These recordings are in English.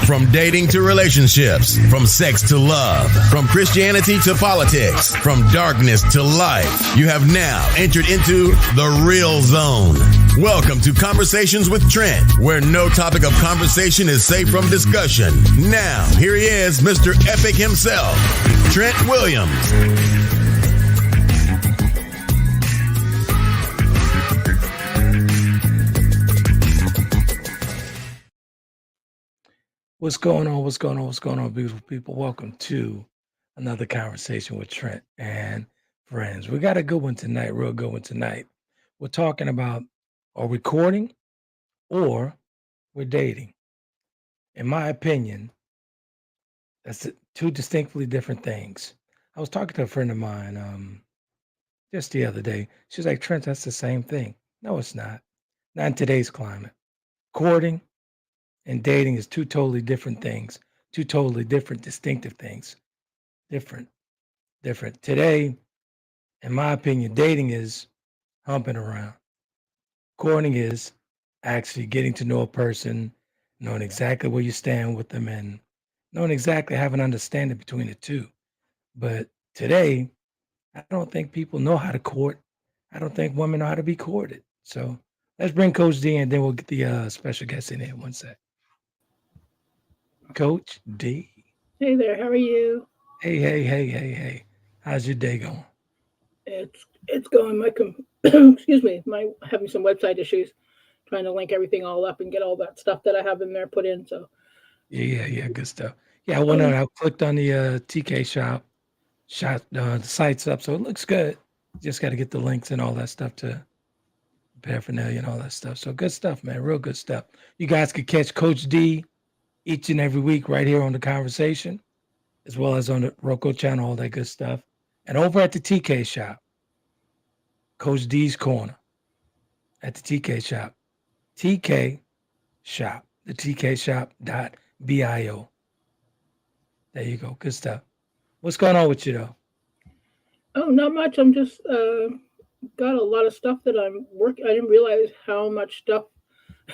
From dating to relationships, from sex to love, from Christianity to politics, from darkness to light, you have now entered into the real zone. Welcome to Conversations with Trent, where no topic of conversation is safe from discussion. Now, here he is, Mr. Epic himself, Trent Williams. What's going on, beautiful people? Welcome to another conversation with Trent and friends. We got a good one tonight, real good one tonight. We're talking about are we courting or we're dating. In my opinion, that's two distinctly different things. I was talking to a friend of mine just the other day. She's like, Trent, that's the same thing. No, it's not. Not in today's climate. Courting and dating is two totally different things, two totally different, distinctive things. Different. Today, in my opinion, dating is humping around. Courting is actually getting to know a person, knowing exactly where you stand with them, and knowing exactly have an understanding between the two. But today, I don't think people know how to court. I don't think women know how to be courted. So let's bring Coach D, and then we'll get the special guest in here. One sec. Coach D. Hey there, how are you? Hey. How's your day going? It's going. Excuse me, my having some website issues, trying to link everything all up and get all that stuff that I have in there put in. So Yeah, good stuff. Yeah, I went on. I clicked on the TK shop, shot the sites up, so it looks good. Just got to get the links and all that stuff to paraphernalia and all that stuff. So good stuff, man. Real good stuff. You guys could catch Coach D each and every week right here on The Conversation, as well as on the Roku channel, all that good stuff. And over at the TK shop, Coach D's Corner at the TK shop. TK shop, the TKshop.bio. There you go. Good stuff. What's going on with you, though? Oh, not much. I'm just got a lot of stuff that I'm working. I didn't realize how much stuff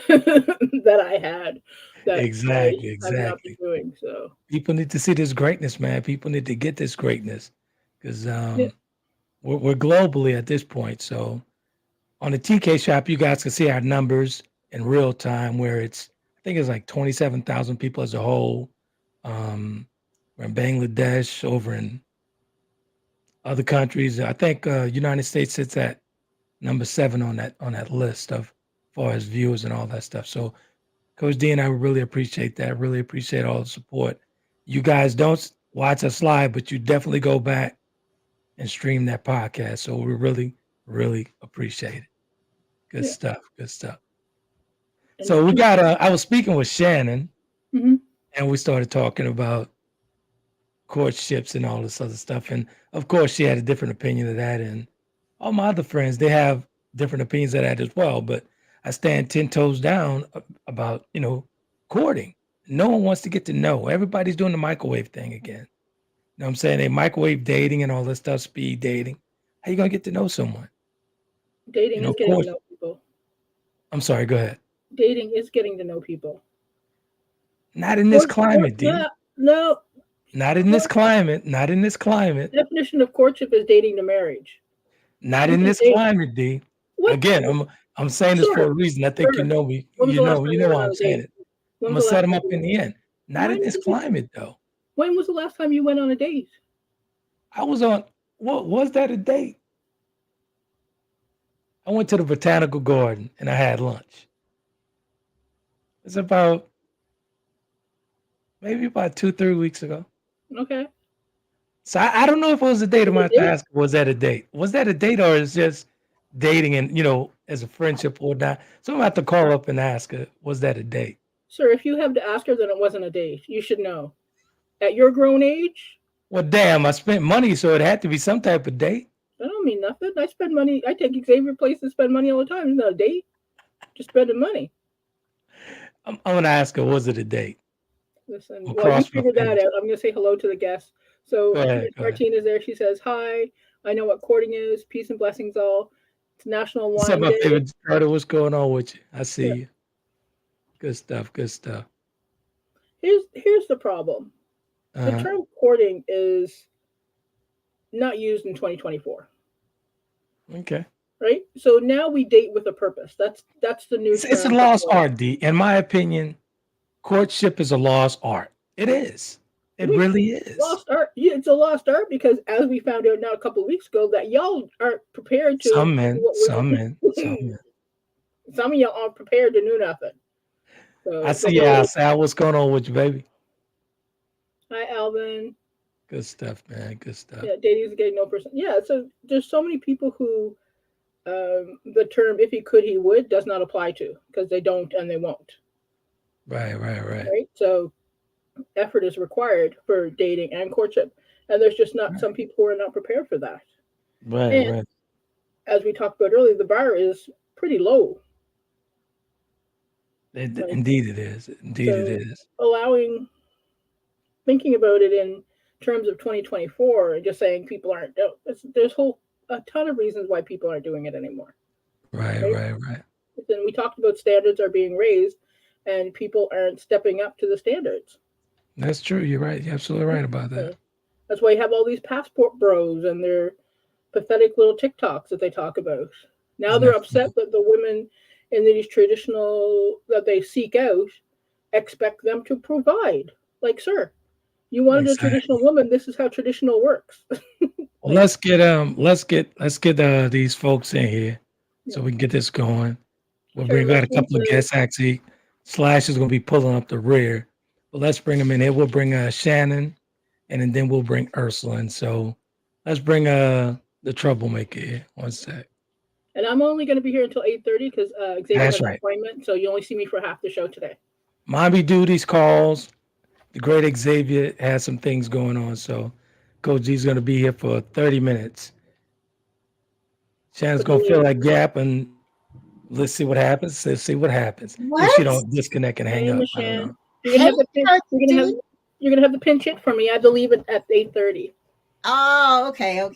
that I had. That Exactly. I've not been doing. So people need to see this greatness, man. People need to get this greatness because we're globally at this point. So on the TK shop, you guys can see our numbers in real time, where I think it's like 27,000 people as a whole. We're in Bangladesh, over in other countries. I think United States sits at number 7 on that list of far as viewers and all that stuff. So Coach D and I really appreciate that. Really appreciate all the support. You guys don't watch us live, but you definitely go back and stream that podcast. So we really, really appreciate it. Good stuff. So we got, I was speaking with Shannon, and we started talking about courtships and all this other stuff. And of course, she had a different opinion of that. And all my other friends, they have different opinions of that as well. But I stand 10 toes down about, courting. No one wants to get to know. Everybody's doing the microwave thing again. You know what I'm saying? They microwave dating and all this stuff, speed dating. How you going to get to know someone? Dating is getting to know people. I'm sorry, go ahead. Dating is getting to know people. Not in this climate, D. No. Not in this climate. Not in this climate. The definition of courtship is dating to marriage. Not in this climate, D. What? Again, I'm saying this for a reason. I think you know me. You know why I'm saying it. I'm gonna set them up in the end. Not in this climate, though. When was the last time you went on a date? I was on. What was that a date? I went to the botanical garden and I had lunch. It's about maybe about 2-3 weeks ago. Okay. So I don't know if it was a date. I'm going to ask, was that a date? Was that a date, or is just dating and, as a friendship or not? So I'm going to have to call up and ask her, was that a date? Sir, if you have to ask her, then it wasn't a date. You should know. At your grown age? Well, damn, I spent money, so it had to be some type of date. That don't mean nothing. I spend money. I take Xavier places to spend money all the time. It's not a date. Just spending money. I'm going to ask her, was it a date? Listen, well, you figured that out. I'm going to say hello to the guests. So Martina's there. She says, hi, I know what courting is. Peace and blessings all. It's National Wine Day. My favorite starter. What's going on with you? I see you. Good stuff. Here's the problem. The term courting is not used in 2024. Okay. Right? So now we date with a purpose. That's the new term. It's a lost art, D. In my opinion, courtship is a lost art. It is. It really is. Lost art. Yeah, it's a lost art because as we found out now a couple of weeks ago that y'all aren't prepared to. Some men. Some of y'all aren't prepared to do nothing. So, I see you, Sal. What's going on with you, baby? Hi, Alvin. Good stuff, man. Good stuff. Yeah, dating is getting no person. Yeah, so there's so many people who the term "if he could, he would" does not apply to because they don't and they won't. Right. So effort is required for dating and courtship, and there's just not some people who are not prepared for that. Right. As we talked about earlier, the bar is pretty low. Indeed, it is. Thinking about it in terms of 2024 and just saying people aren't. There's a ton of reasons why people aren't doing it anymore. Right. Then we talked about standards are being raised, and people aren't stepping up to the standards. That's true. You're right. You're absolutely right about that. That's why you have all these passport bros and their pathetic little TikToks that they talk about. Now they're upset that the women in these traditional that they seek out expect them to provide. Like, sir, you wanted a traditional woman. This is how traditional works. Let's get these folks in here so we can get this going. We got a couple of guests actually. Slash is going to be pulling up the rear, but let's bring them in here. We'll bring Shannon, and then we'll bring Ursula. And so let's bring the troublemaker here. One sec. And I'm only going to be here until 8:30 because Xavier has an appointment, so you only see me for half the show today. Mommy duties calls. The great Xavier has some things going on, so Coach G's going to be here for 30 minutes. Shannon's going to fill that gap, and let's see what happens. Let's see what happens. What? If she don't disconnect and hang up. I don't know. You're gonna have the pinch hit for me. I have to leave it at 8:30. Oh, okay. Well,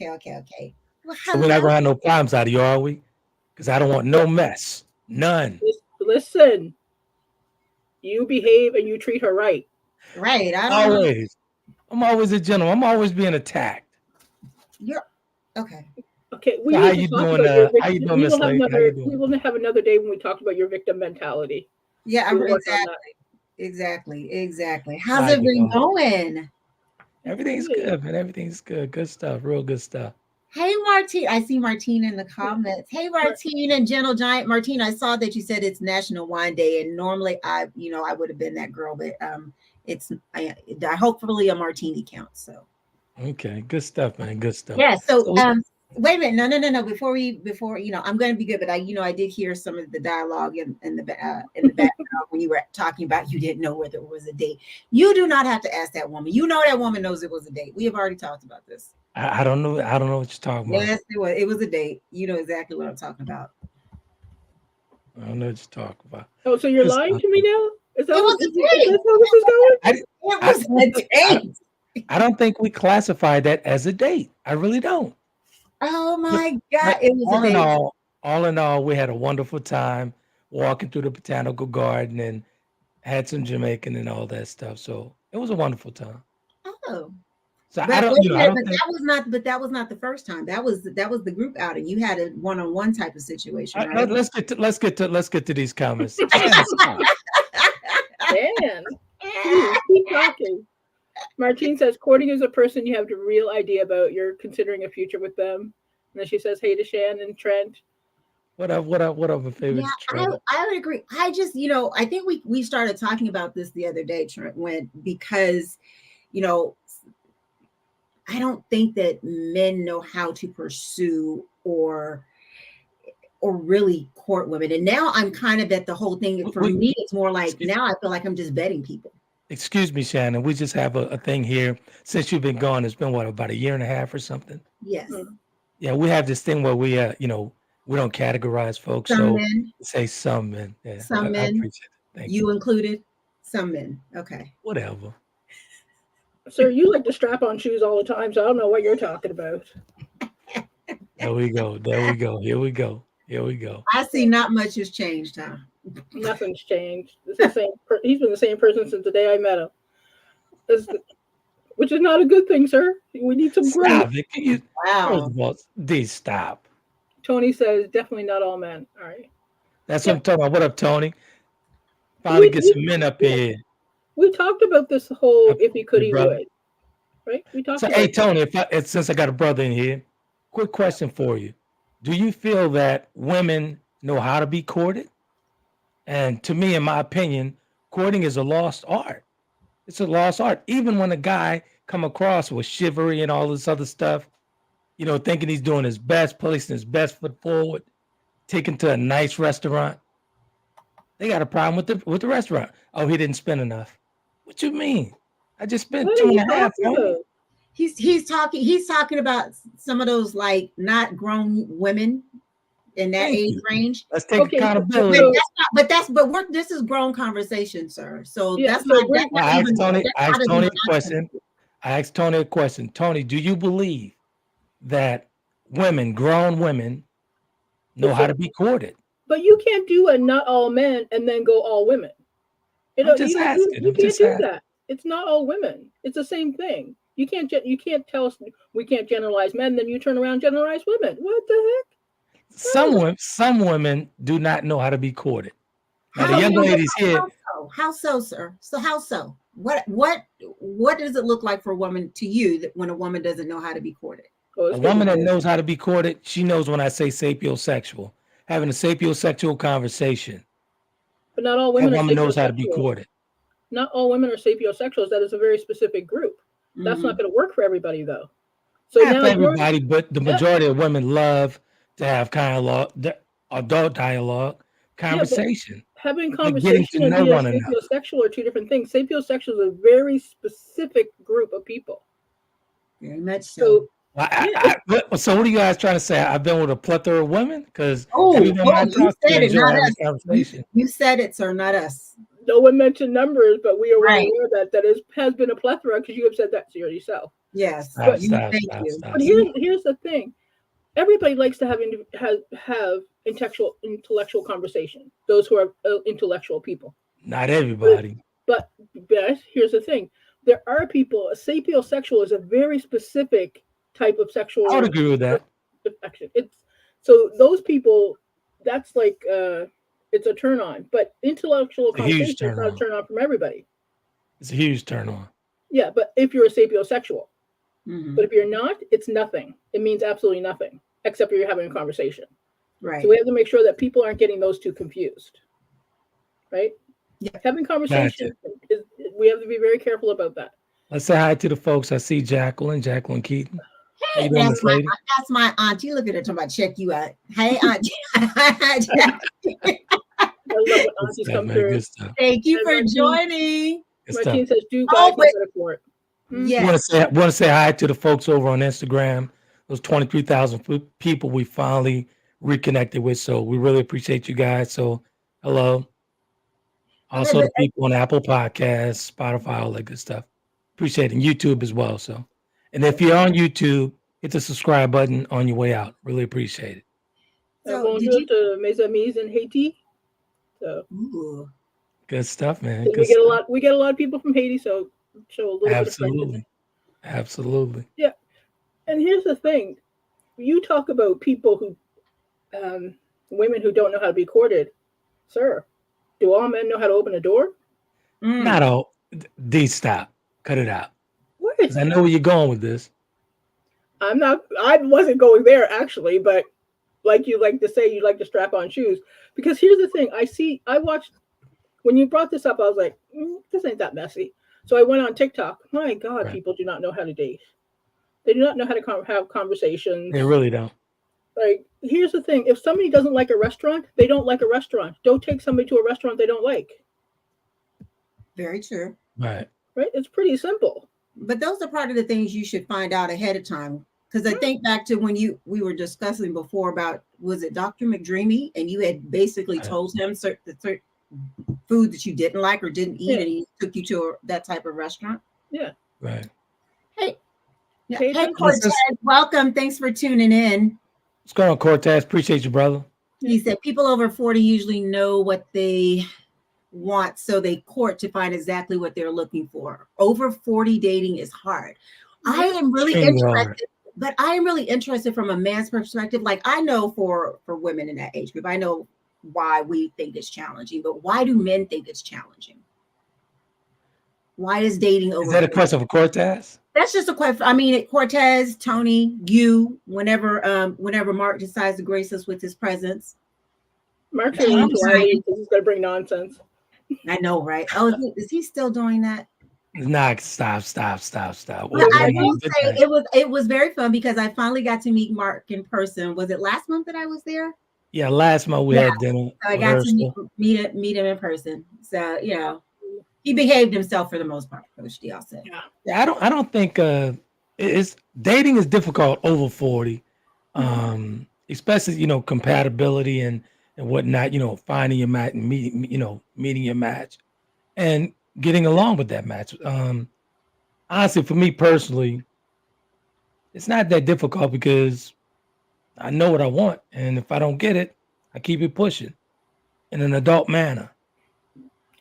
so we're not gonna have no problems out of you, are we? Because I don't want no mess. None. Listen, you behave and you treat her right. Right. I'm always a gentleman. I'm always being attacked. You're okay. Okay. How you doing, Miss Lake? We will have another day when we talk about your victim mentality. Yeah, exactly. How's it been going? Everything's good, man. Everything's good. Good stuff. Real good stuff. Hey, Martine. I see Martine in the comments. Hey, Martine and Gentle Giant. Martine, I saw that you said it's National Wine Day, and normally I would have been that girl, but hopefully a martini counts. So. Okay. Good stuff, man. Good stuff. Yeah. So wait a minute. No. Before I'm going to be good, but I did hear some of the dialogue in the background when you were talking about you didn't know whether it was a date. You do not have to ask that woman. You know that woman knows it was a date. We have already talked about this. I don't know. I don't know what you're talking about. Yes, it was. It was a date. You know exactly what I'm talking about. I don't know what you're talking about. Oh, so you're lying to me now? It was a date. That's how this is going? It was a date. I don't think we classify that as a date. I really don't. Oh my God. It was all in all, we had a wonderful time walking through the botanical garden and had some Jamaican and all that stuff. So it was a wonderful time. Oh. So that was not the first time. That was the group outing. You had a one-on-one type of situation, right? Let's get to these comments. Man, keep talking. Martine says, courting is a person you have the real idea about. You're considering a future with them. And then she says, hey to Shan and Trent. What up, my favorite? Yeah, I would agree. I just, I think we started talking about this the other day, Trent, because I don't think that men know how to pursue or really court women. And now I'm kind of at the whole thing. For me, it's more like now I feel like I'm just betting people. Excuse me, Shannon. We just have a thing here. Since you've been gone, it's been about a year and a half or something? Yes. Yeah, we have this thing where we we don't categorize folks. Some men. Say some men. Yeah, some men. I appreciate it. Thank you included? Some men. Okay. Whatever. Sir, you like to strap on shoes all the time, so I don't know what you're talking about. There we go. Here we go. I see not much has changed, huh? Nothing's changed. It's the same. He's been the same person since the day I met him. which is not a good thing, sir. We need some Stop growth. it. Can you, Wow. first of all, D, stop. Tony says definitely not all men. All right. That's Yeah. what I'm talking about. What up, Tony? Finally get some men up yeah. here. We talked about this whole Up if he could, he brother. would. Right? We talked So, about hey, it. Tony, since I got a brother in here, quick question for you. Do you feel that women know how to be courted? And to me, in my opinion, courting is a lost art. It's a lost art. Even when a guy come across with chivalry and all this other stuff, you know, thinking he's doing his best, placing his best foot forward, taken to a nice restaurant, they got a problem with the restaurant. Oh, he didn't spend enough. What you mean? I just spent What are you 2.5 talking on you. about? He's talking about some of those like not grown women in that Thank age you. range. Let's take Okay, accountability. so- This is grown conversation, sir. So Yeah, that's so not we're- that's not I even- asked Tony, that's I not asked even Tony a an question. option. I asked Tony a question. Tony, do you believe that women, grown women, know how to be courted? But you can't do a not all men and then go all women. You know, I'm just you don't asking. you I'm can't just do asking. that. It's not all women. It's the same thing. You can't tell us we can't generalize men, then you turn around and generalize women. What the heck? Some women do not know how to be courted. Now the young ladies here, How so, sir? So how so? What does it look like for a woman to you that when a woman doesn't know how to be courted? Oh, a woman that knows how to be courted, she knows when I say sapiosexual, having a sapiosexual conversation. But not all That women woman are knows how to be sapiosexuals. courted. Not all women are sapiosexuals. That is a very specific group. That's not going to work for everybody, though. So Not now for everybody, but the Yeah. majority of women love to have adult dialogue, conversation. having Like getting conversation to and know being one another. sapiosexual are two different things. Sapiosexual is a very specific group of people. Very much so. So So what are you guys trying to say? I've been with a plethora of women because Oh, every woman I you talk to said it, enjoy not having us. a conversation. You said it, sir, not us. no one mentioned numbers, but we are well Right. aware that has been a plethora because you have said that to yourself. Yes. Stop. Thank you. But here's the thing: everybody likes to have intellectual conversation. Those who are intellectual people. Not everybody. But here's the thing: there are people. A sapiosexual is a very specific type of sexual. I would agree with that. Affection. It's so those people. That's like it's a turn on. But intellectual It's a huge conversation is not a turn on from everybody. It's a huge turn on. Yeah, but if you're a sapiosexual, Mhm. but if you're not, it's nothing. It means absolutely nothing except you're having a conversation. Right. So we have to make sure that people aren't getting those two confused. Right? Yeah. Having conversation we have to be very careful about that. Let's say hi to the folks. I see Jacqueline Keaton. How you doing, That's Miss Lady? my auntie. Look at her talking about check you out. Hey, auntie. I love when aunties stuff, come man. through. Good stuff. Thank you And for Martine- joining. Good stuff. Martine says, "Do Oh, guys but- better for it?" Yes. Want to say hi to the folks over on Instagram. Those 23,000 people we finally reconnected with. So we really appreciate you guys. So hello. Also the people on Apple Podcasts, Spotify, all that good stuff. Appreciate it. And YouTube as well. So, and if you're on YouTube, hit the subscribe button on your way out. Really appreciate it. So, Bonjour did you- to mes amis in Haiti. So Ooh. Good stuff, man. we Good get a stuff. lot. We get a lot of people from Haiti, so show a little bit of Absolutely. friendship. Absolutely. And here's the thing: you talk about people who, women who don't know how to be courted, sir. Do all men know how to open a door? Not all. D, stop. Cut it out. What? 'Cause I know where you're going with this. I'm not. I wasn't going there actually, but like you like to say, you like to strap on shoes. Because here's the thing: I watched when you brought this up. I was like, this ain't that messy. So I went on TikTok. My God, Right. people do not know how to date. They do not know how to have conversations. They really don't. Like, here's the thing: if somebody doesn't like a restaurant, they don't like a restaurant. Don't take somebody to a restaurant they don't like. Very true. Right. Right? It's pretty simple. But those are part of the things you should find out ahead of time. Because I think back to when we were discussing before about, was it Dr. McDreamy? And you had basically told him certain food that you didn't like or didn't eat, and he took you to that type of restaurant. Yeah. Right. Hey, Hey, Cortez, welcome. Thanks for tuning in. What's going on, Cortez? Appreciate you, brother. He said people over 40 usually know what they want, so they court to find exactly what they're looking for. Over 40 dating is hard. I am really Extremely hard. interested, but I am really interested from a man's perspective. Like, I know for women in that age group, I know why we think it's challenging, but why do men think it's challenging? Why is dating over? Is that a question for Cortez? That's just a question. I mean, Cortez, Tony, you, whenever Mark decides to grace us with his presence. Mark's going to he's going to bring nonsense. I know, right? Oh, is he still doing that? Nah, stop. Well, I will say it was very fun because I finally got to meet Mark in person. Was it last month that I was there? Yeah, last month we had dinner. So I got to meet him in person. So, you know, he behaved himself for the most part, Coach D, I'll say. Yeah, I don't think it's dating is difficult over 40. Especially, you know, compatibility and whatnot, you know, finding your match and meeting your match and getting along with that match. Honestly, for me personally, it's not that difficult because I know what I want. And if I don't get it, I keep it pushing in an adult manner.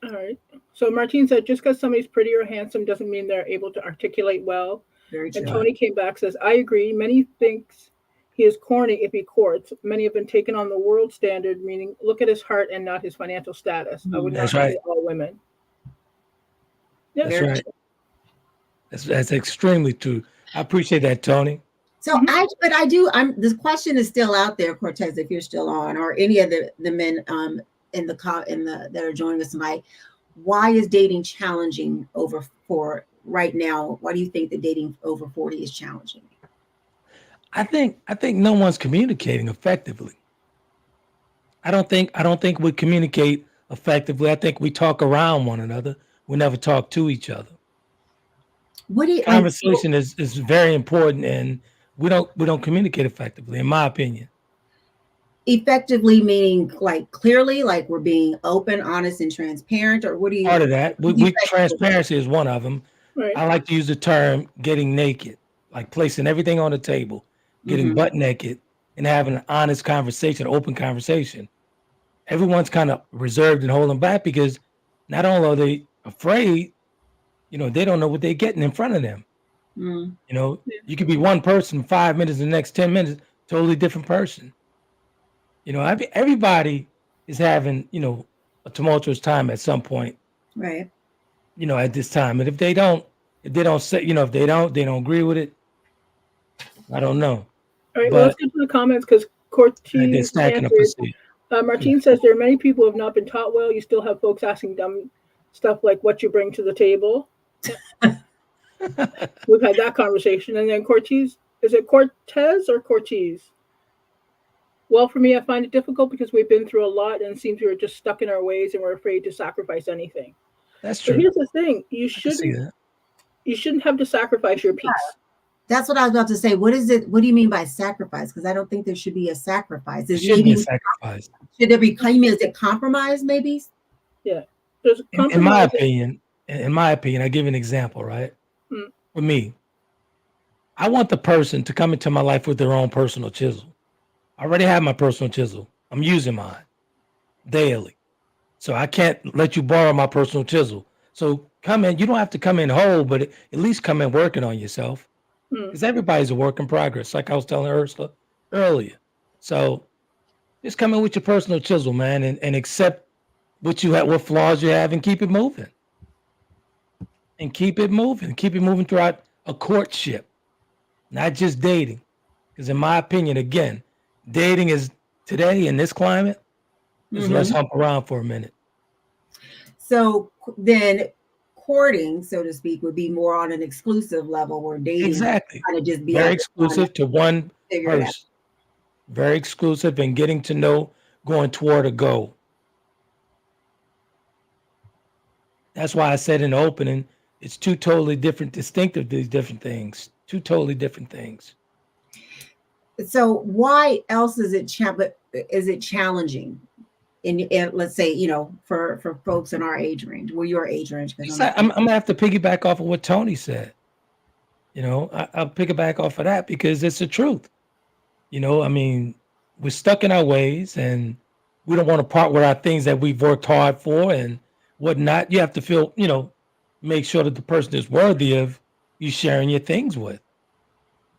All right. So Martine said, just because somebody's pretty or handsome doesn't mean they're able to articulate well. Very true. And Tony came back, says, I agree. Many thinks he is corny if he courts. Many have been taken on the world standard, meaning look at his heart and not his financial status. I would not say all women. Yeah, that's right. That's extremely true. I appreciate that, Tony. So this question is still out there, Cortez, if you're still on, or any of the men that are joining us tonight. Why is dating challenging for right now? Why do you think that dating over 40 is challenging? I think no one's communicating effectively. I don't think we communicate effectively. I think we talk around one another. We never talk to each other. Conversation is very important, and we don't communicate effectively, in my opinion. Effectively meaning like clearly, like we're being open, honest, and transparent, or what do you? Part of that, transparency is one of them. Right. I like to use the term getting naked, like placing everything on the table, getting butt naked, and having an honest conversation, open conversation. Everyone's kind of reserved and holding back because not only are they afraid, you know, they don't know what they're getting in front of them. You know, you could be one person 5 minutes, the next 10 minutes, totally different person. You know, everybody is having, you know, a tumultuous time at some point. Right. You know, at this time. And if they don't say, you know, if they don't agree with it, I don't know. All right, well, let's get to the comments because Cortez Martine says there are many people who have not been taught well. You still have folks asking dumb stuff like what you bring to the table. We've had that conversation. And then Cortez, is it Cortez or Cortez? Well, for me, I find it difficult because we've been through a lot and it seems we were just stuck in our ways and we're afraid to sacrifice anything. That's true. But here's the thing. You shouldn't have to sacrifice your peace. That's what I was about to say. What is it? What do you mean by sacrifice? Because I don't think there should be a sacrifice. There should be a sacrifice. Should there be, is it compromise maybe? Yeah. In my opinion, I'll give you an example, right? For me, I want the person to come into my life with their own personal chisel. I already have my personal chisel. I'm using mine daily. So I can't let you borrow my personal chisel. So come in. You don't have to come in whole, but at least come in working on yourself. Because everybody's a work in progress, like I was telling Ursula earlier. So just come in with your personal chisel, man, and accept what you have, what flaws you have, and keep it moving. And keep it moving. Keep it moving throughout a courtship, not just dating. Because in my opinion, again, dating is today in this climate, let's hump around for a minute. So then courting, so to speak, would be more on an exclusive level where dating kind of just be very exclusive to one person. Very exclusive and getting to know, going toward a goal. That's why I said in the opening, it's two totally different, distinctive, these different things. Two totally different things. So why else is it challenging? In let's say, you know, for folks in our age range, your age range. I'm gonna have to piggyback off of what Tony said. You know, I'll piggyback off of that because it's the truth. You know, I mean, we're stuck in our ways and we don't want to part with our things that we've worked hard for, and whatnot. You have to feel, make sure that the person is worthy of you sharing your things with.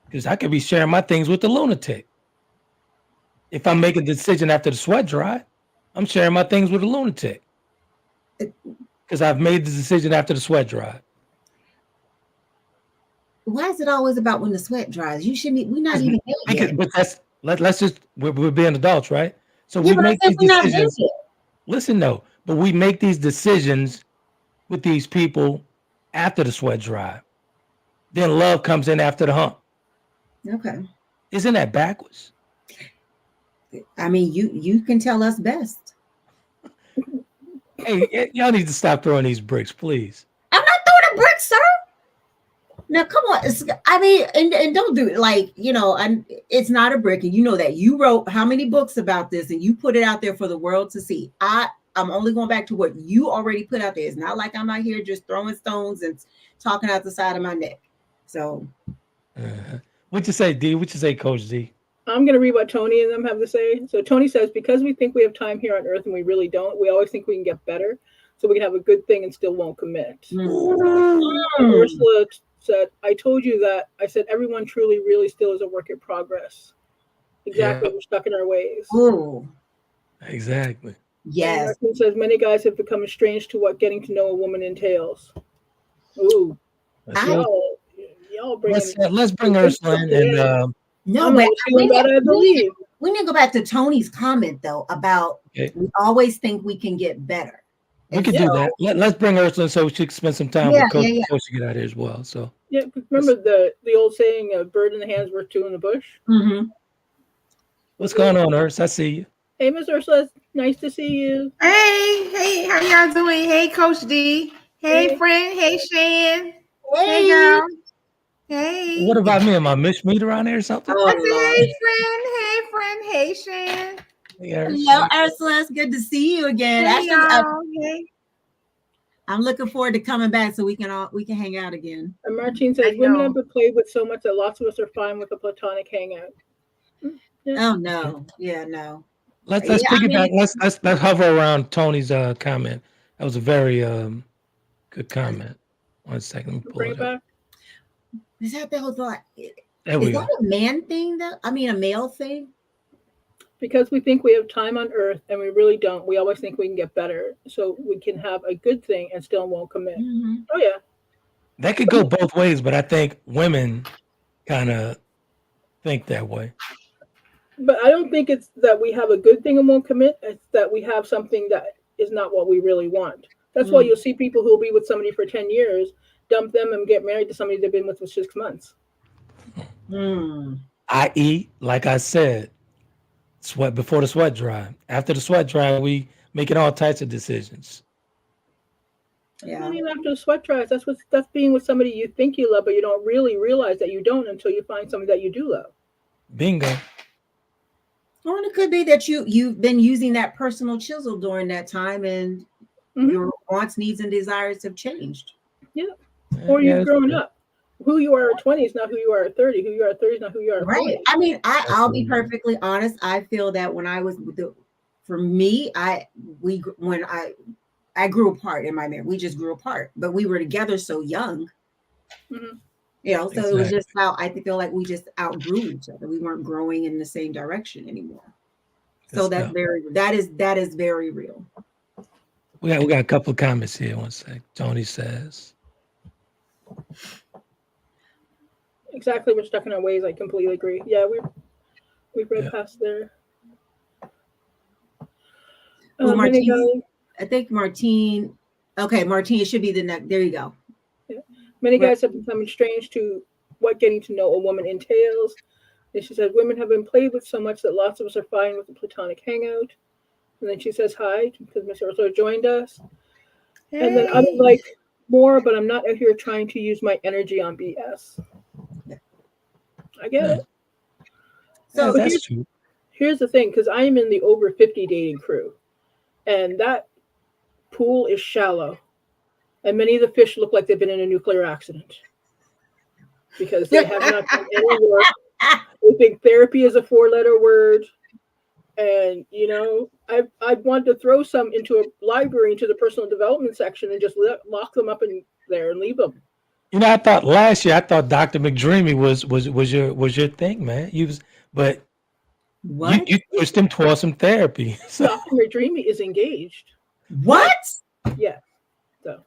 Because I could be sharing my things with the lunatic. If I make a decision after the sweat dry, I'm sharing my things with a lunatic. Because I've made the decision after the sweat dry. Why is it always about when the sweat dries? You shouldn't. We're not even there yet. But let's just we're being adults, right? So Yeah, we but I make said these we're not there decisions. yet. Listen, no, but we make these decisions with these people after the sweat dry. Then love comes in after the hump. Okay. Isn't that backwards? I mean, you can tell us best. Hey, y'all need to stop throwing these bricks, please. I'm not throwing a brick, sir. Now, come on. And don't do it like, it's not a brick. And you know that you wrote how many books about this and you put it out there for the world to see. I'm only going back to what you already put out there. It's not like I'm out here just throwing stones and talking out the side of my neck. So. What'd you say, D? What'd you say, Coach D? I'm going to read what Tony and them have to say. So Tony says, because we think we have time here on earth and we really don't, we always think we can get better. So we can have a good thing and still won't commit. Ursula said, I told you that. I said, everyone truly, really still is a work in progress. Exactly. Yeah. We're stuck in our ways. Ooh. Exactly. Yes. Martin says, many guys have become estranged to what getting to know a woman entails. Ooh. Y'all bring let's bring Ursula in and no, but we need to go back to Tony's comment though about we always think we can get better. We could do that. Let's bring Ursula so she can spend some time with Coach before she get out here as well. So remember the old saying, "A bird in the hand's worth two in the bush." Mm-hmm. What's going on, Ursula? I see you. Hey, Miss Ursula, nice to see you. Hey, how y'all doing? Hey, Coach D. Hey, friend. Hey, Shan. Hey, girl. Hey. What about me? Am I mismeet around there or something? I said, hey, friend. Hey, Shan. Hello, Ursula. It's good to see you again. Hey, actually, I'm looking forward to coming back so we can hang out again. And Martine says, women have been played with so much that lots of us are fine with a platonic hangout. Yeah. Oh no. Yeah, no. Let's piggyback. Let's hover around Tony's comment. That was a very good comment. 1 second. Let me pull it up. Is that the whole thought? Is that a man thing though? I mean, a male thing? Because we think we have time on earth and we really don't. We always think we can get better. So we can have a good thing and still won't commit. Mm-hmm. Oh, yeah. That could go both ways, but I think women kind of think that way. But I don't think it's that we have a good thing and won't commit. It's that we have something that is not what we really want. That's why you'll see people who will be with somebody for 10 years, dump them and get married to somebody they've been with for 6 months. I.e., like I said, sweat before the sweat dry. After the sweat dry, we making all types of decisions. Yeah. I mean, after the sweat dries, that's being with somebody you think you love, but you don't really realize that you don't until you find somebody that you do love. Bingo. Or it could be that you've been using that personal chisel during that time and your wants, needs, and desires have changed. Yeah. Or you've grown up. Who you are at 20 is not who you are at 30. Who you are at 30 is not who you are at 40. I mean, I'll be perfectly honest. I feel that when I was for me, I grew apart in my marriage. We just grew apart, but we were together so young. Mm-hmm. So it was just how I feel like we just outgrew each other. We weren't growing in the same direction anymore. So that is very real. We got a couple of comments here. 1 sec. Tony says. Exactly, we're stuck in our ways. I completely agree. Yeah, we've read past there. Martine, I think Martine. Okay, Martine, it should be the next. There you go. Yeah. Many guys have become strange to what getting to know a woman entails. And she said, women have been played with so much that lots of us are fine with a platonic hangout. And then she says hi because Miss Ursula joined us. Hey. And then I'm like more, but I'm not out here trying to use my energy on BS. I get it. So here's the thing, because I am in the over 50 dating crew, and that pool is shallow, and many of the fish look like they've been in a nuclear accident because they have not done any work. They think therapy is a 4-letter word, And I want to throw some into a library, into the personal development section, and just lock them up in there and leave them. I thought last year Dr. McDreamy was your thing, man. But What? You pushed him towards some therapy. So. Dr. McDreamy is engaged. What? Yeah. So.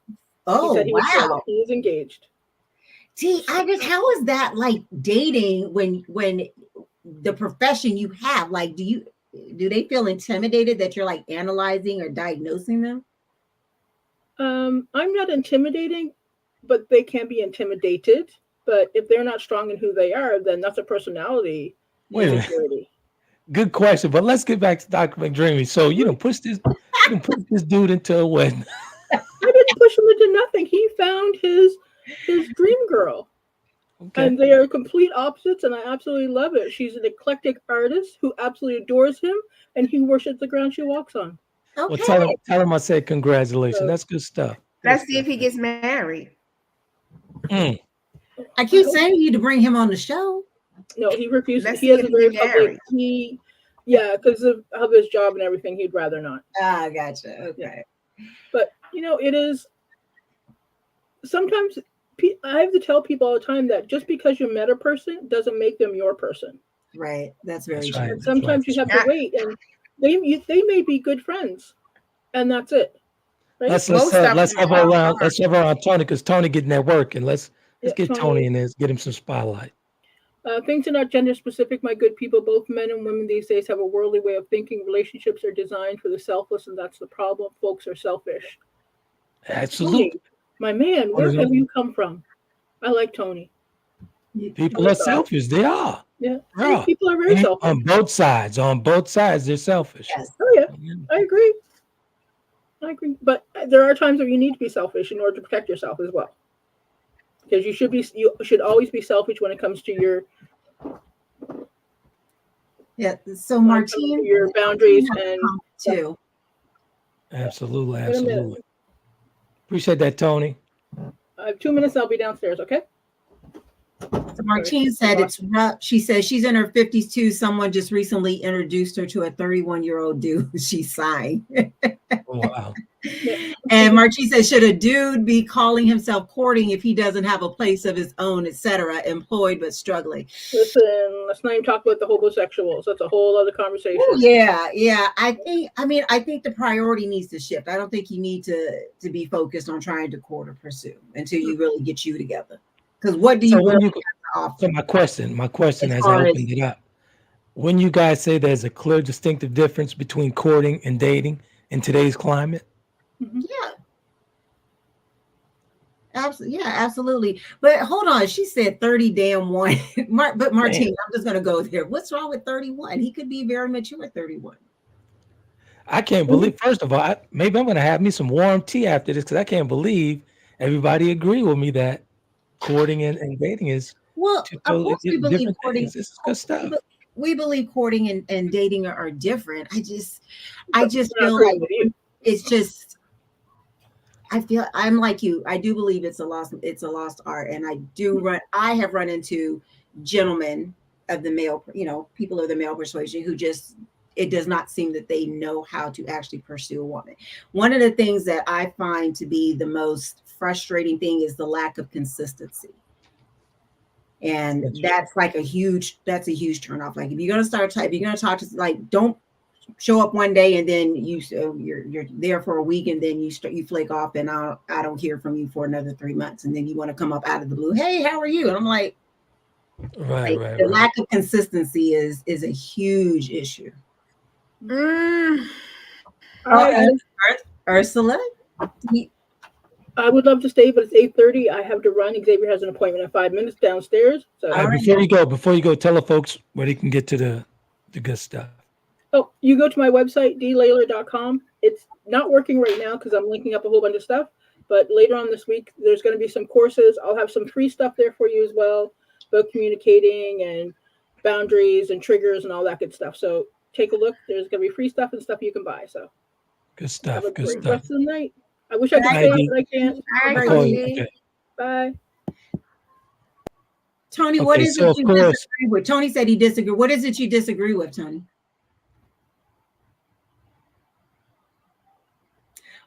Oh, he said wow. He is engaged. See, how is that like dating when the profession you have? Like, do they feel intimidated that you're like analyzing or diagnosing them? I'm not intimidating, but they can be intimidated. But if they're not strong in who they are, then that's a personality insecurity. Good question, but let's get back to Dr. McDreamy. So you done pushed this dude into a wedding. I didn't push him into nothing. He found his dream girl. Okay. And they are complete opposites, and I absolutely love it. She's an eclectic artist who absolutely adores him, and he worships the ground she walks on. Okay. Well, tell him I said congratulations. That's good stuff. Let's see if he gets married. I keep saying you to bring him on the show. No, he refuses. He has a very public. Because of his job and everything, he'd rather not. Ah, gotcha. Okay. Yeah. But it is sometimes. I have to tell people all the time that just because you met a person doesn't make them your person. Right. That's very true. Right. Sometimes you have to wait, and they may be good friends, and that's it. Right? Let's have her around Tony, because Tony getting that work, and let's get Tony in there, get him some spotlight. Things are not gender specific, my good people. Both men and women these days have a worldly way of thinking. Relationships are designed for the selfless, and that's the problem. Folks are selfish. Absolutely. Tony, my man, where have you come from? I like Tony. People are selfish. They are. Yeah. People are very selfish. On both sides. They're selfish. Yes. Oh, yeah. I agree. But there are times where you need to be selfish in order to protect yourself as well. Because you should always be selfish when it comes to your So Martine, your boundaries and too. Absolutely. Appreciate that, Tony. 2 minutes, I'll be downstairs, okay? So Martine said it's rough. She says she's in her 50s too. Someone just recently introduced her to a 31-year-old dude. She's sighing. Wow. And Martine says, should a dude be calling himself courting if he doesn't have a place of his own, etc., employed but struggling? Listen, let's not even talk about the homosexuals. That's a whole other conversation. Ooh, yeah. I think the priority needs to shift. I don't think you need to be focused on trying to court or pursue until you really get you together. Because what do you really have to offer? So my question as I opened it up, when you guys say there's a clear distinctive difference between courting and dating in today's climate? Absolutely. But hold on, she said 30 damn one. But Martine, I'm just gonna go there. What's wrong with 31? He could be very mature at 31. I can't believe, first of all, maybe I'm gonna have me some warm tea after this, because I can't believe everybody agree with me that courting and dating is of course we believe courting. This is good stuff. We believe courting and dating are different. I just feel like it's just, I'm like you. I do believe it's a lost art. And I have run into gentlemen of the male, people of the male persuasion who just, it does not seem that they know how to actually pursue a woman. One of the things that I find to be the most frustrating thing is the lack of consistency. And that's a huge turnoff. Like if you're going to talk to, like, don't show up one day and then you're there for a week and then you flake off and I don't hear from you for another 3 months. And then you want to come up out of the blue. Hey, how are you? And I'm like, the lack of consistency is a huge issue. Ursula? I would love to stay, but it's 8:30. I have to run. Xavier has an appointment in 5 minutes downstairs. So before you go, tell the folks where they can get to the good stuff. Oh, you go to my website, dlayler.com. It's not working right now because I'm linking up a whole bunch of stuff. But later on this week, there's going to be some courses. I'll have some free stuff there for you as well, about communicating and boundaries and triggers and all that good stuff. So take a look. There's going to be free stuff and stuff you can buy. So good stuff. Have a great rest of the night. I wish I could stay, but I can't. Okay. Bye. Tony, what is it you disagree with? Tony said he disagreed. What is it you disagree with, Tony?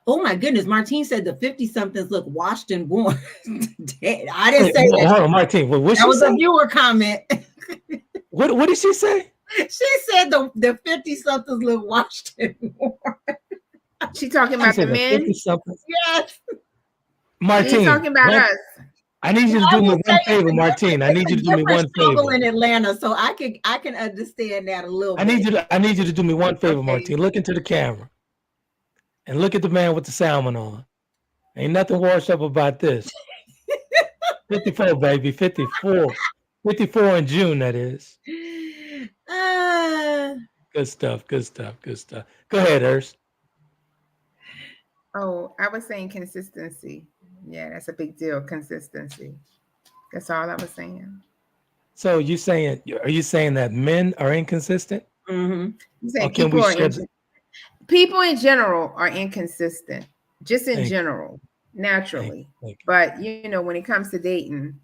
Oh my goodness, Martine said the 50-somethings look washed and worn. I didn't say that. Hold on, Martine. What that she was say? a viewer comment. What did she say? She said the 50-somethings look washed and worn. She talking about the men? 50-somethings. Yes. Martine. She's talking about us. I need you to do me one favor, Martine. I need you to do me one favor. In Atlanta, so I can understand that a little bit. I need you to do me one favor, Martine. Look into the camera and look at the man with the salmon on. Ain't nothing washed up about this. 54, baby, 54. 54 in June, that is. Good stuff, good stuff, good stuff. Go ahead, Urs. Oh, I was saying consistency. Yeah, that's a big deal. Consistency. That's all I was saying. So are you saying that men are inconsistent? Mm-hmm. You saying people in general are inconsistent, just in general, naturally. But when it comes to dating,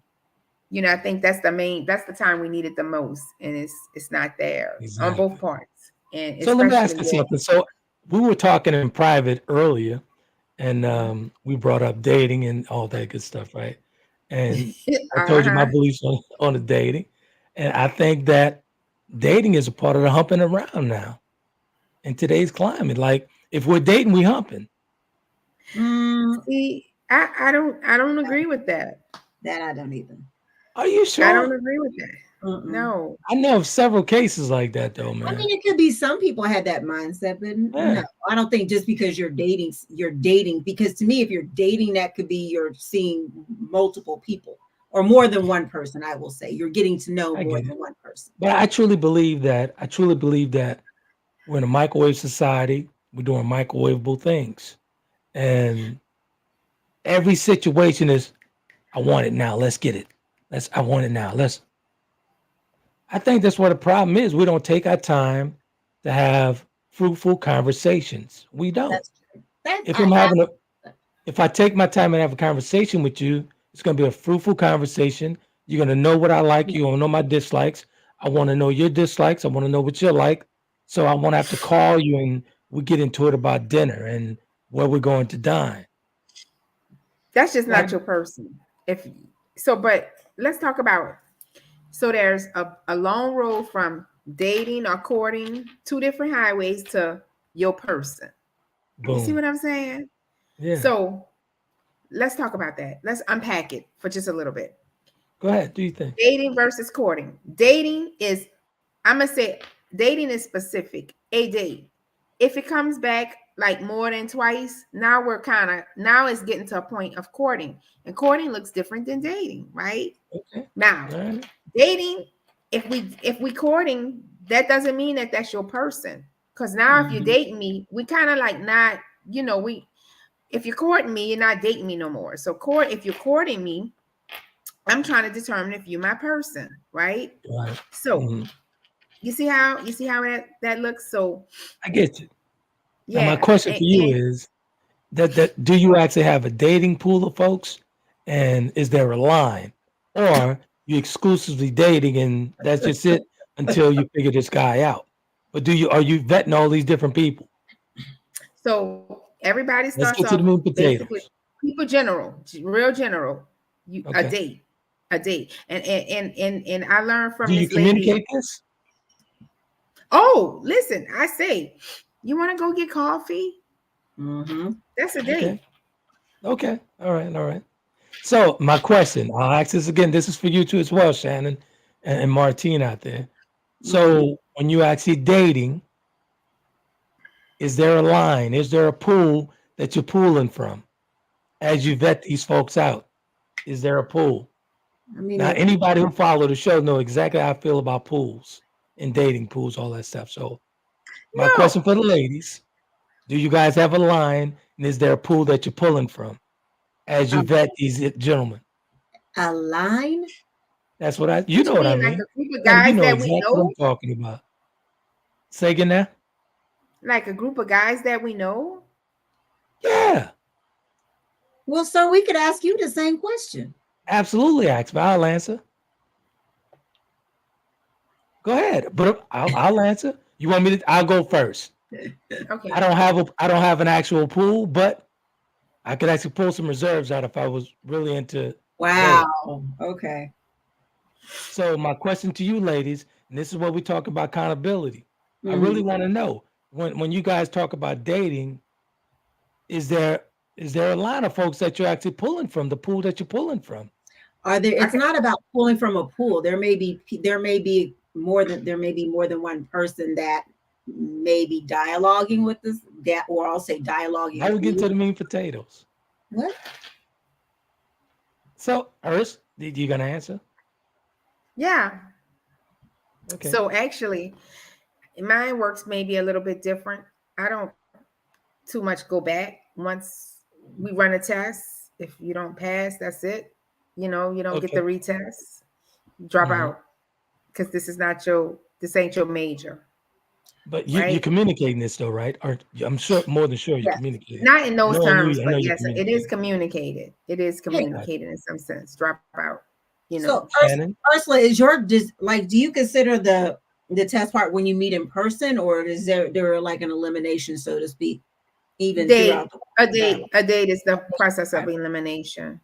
I think that's the time we need it the most, and it's not there on both parts. And so let me ask you something. So we were talking in private earlier, and we brought up dating and all that good stuff, right? And I told you my beliefs on the dating, and I think that dating is a part of the humping around now in today's climate. Like if we're dating, we humping. See, I don't agree with that. That I don't either. Are you sure? I don't agree with that. No, I know of several cases like that, though, man. I mean, it could be some people had that mindset, but no, I don't think just because you're dating. Because to me, if you're dating, that could be you're seeing multiple people or more than one person. I will say you're getting to know more than one person. But I truly believe that. We're in a microwave society. We're doing microwavable things, and every situation is, I want it now. Let's get it. I want it now. I think that's what the problem is. We don't take our time to have fruitful conversations. We don't. That's true. If I take my time and have a conversation with you, it's going to be a fruitful conversation. You're going to know what I like. You're going to know my dislikes. I want to know your dislikes. I want to know what you're like. So I won't have to call you and we get into it about dinner and where we're going to dine. That's just not your person. But let's talk about. So there's a long road from dating or courting, two different highways to your person. Boom. You see what I'm saying? Yeah. So let's talk about that. Let's unpack it for just a little bit. Go ahead. Do you think? Dating versus courting. Dating is specific. A date. If it comes back like more than twice, now it's getting to a point of courting. And courting looks different than dating, right? Okay. Now, dating, if we courting, that doesn't mean that that's your person. Because now if you're dating me, we kind of like not, if you're courting me, you're not dating me no more. So if you're courting me, I'm trying to determine if you're my person, right? Right. So you see how that looks? So I get you. Yeah. Now my question for you is that do you actually have a dating pool of folks? And is there a line? Or you exclusively dating and that's just it until you figure this guy out? But are you vetting all these different people? So everybody starts off to the meat potatoes. People general, real general. A date. And I learned from this lady. Do you communicate this? Oh, listen, I say, you want to go get coffee? That's a date. Okay. All right. So my question, I'll ask this again. This is for you too as well, Shannon and Martine out there. So when you actually dating, is there a line? Is there a pool that you're pooling from as you vet these folks out? Is there a pool? Now, anybody who follow the show know exactly how I feel about pools and dating pools, all that stuff. So my question for the ladies, do you guys have a line? And is there a pool that you're pulling from as you vet these gentlemen? A line? That's what you know what I mean. Like a group of guys that we know? What I'm talking about. Say again now. Like a group of guys that we know? Yeah. Well, so we could ask you the same question. Absolutely, ask me. I'll answer. Go ahead, but I'll answer. You want me to? I'll go first. Okay. I don't have an actual pool, but I could actually pull some reserves out if I was really into. Wow. Okay. So my question to you, ladies, and this is what we talk about accountability. I really want to know when you guys talk about dating, is there a line of folks that you're actually pulling from the pool that you're pulling from? Are there? It's not about pulling from a pool. There may be more than one person that may be dialoguing with this, that, or I'll say dialoguing. How we get to the meat and potatoes? What? So, Urs, you gonna answer? Yeah. Okay. So actually, mine works maybe a little bit different. I don't too much go back. Once we run a test, if you don't pass, that's it. You don't get the retest. Drop out, because this ain't your major. But you're communicating this though, right? Or I'm sure, more than sure, you're communicating. Not in those terms, I but know yes, it is communicated. It is communicated in some sense. Drop out. So, Shannon? Ursula, is do you consider the test part when you meet in person, or is there like an elimination, so to speak, even throughout a date is the process of elimination.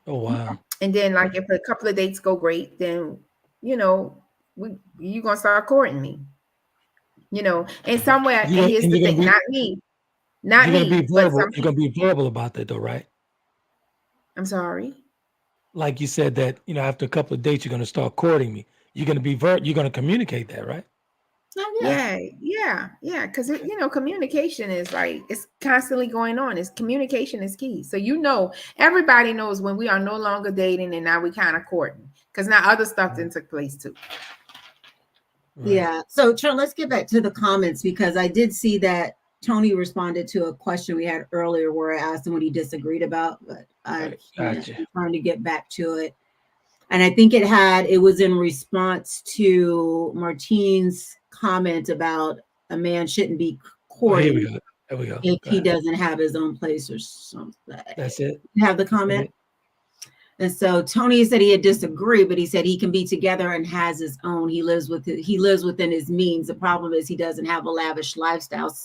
Oh wow. And then, like, if a couple of dates go great, then you're gonna start courting me. And somewhere, and here's the thing, not me. You're gonna be verbal about that though, right? I'm sorry. Like you said that, after a couple of dates, you're gonna start courting me. You're gonna you're gonna communicate that, right? Yeah. Because communication is it's constantly going on. Communication is key. So everybody knows when we are no longer dating and now we kind of courting, because now other stuff then took place too. Right. Yeah. So Trent, let's get back to the comments, because I did see that Tony responded to a question we had earlier where I asked him what he disagreed about, but I'm trying to get back to it. And I think it was in response to Martine's comment about a man shouldn't be courting There we go. if he doesn't have his own place or something. That's it. You have the comment? And so Tony said he had disagreed, but he said he can be together and has his own. He lives within his means. The problem is he doesn't have a lavish lifestyle.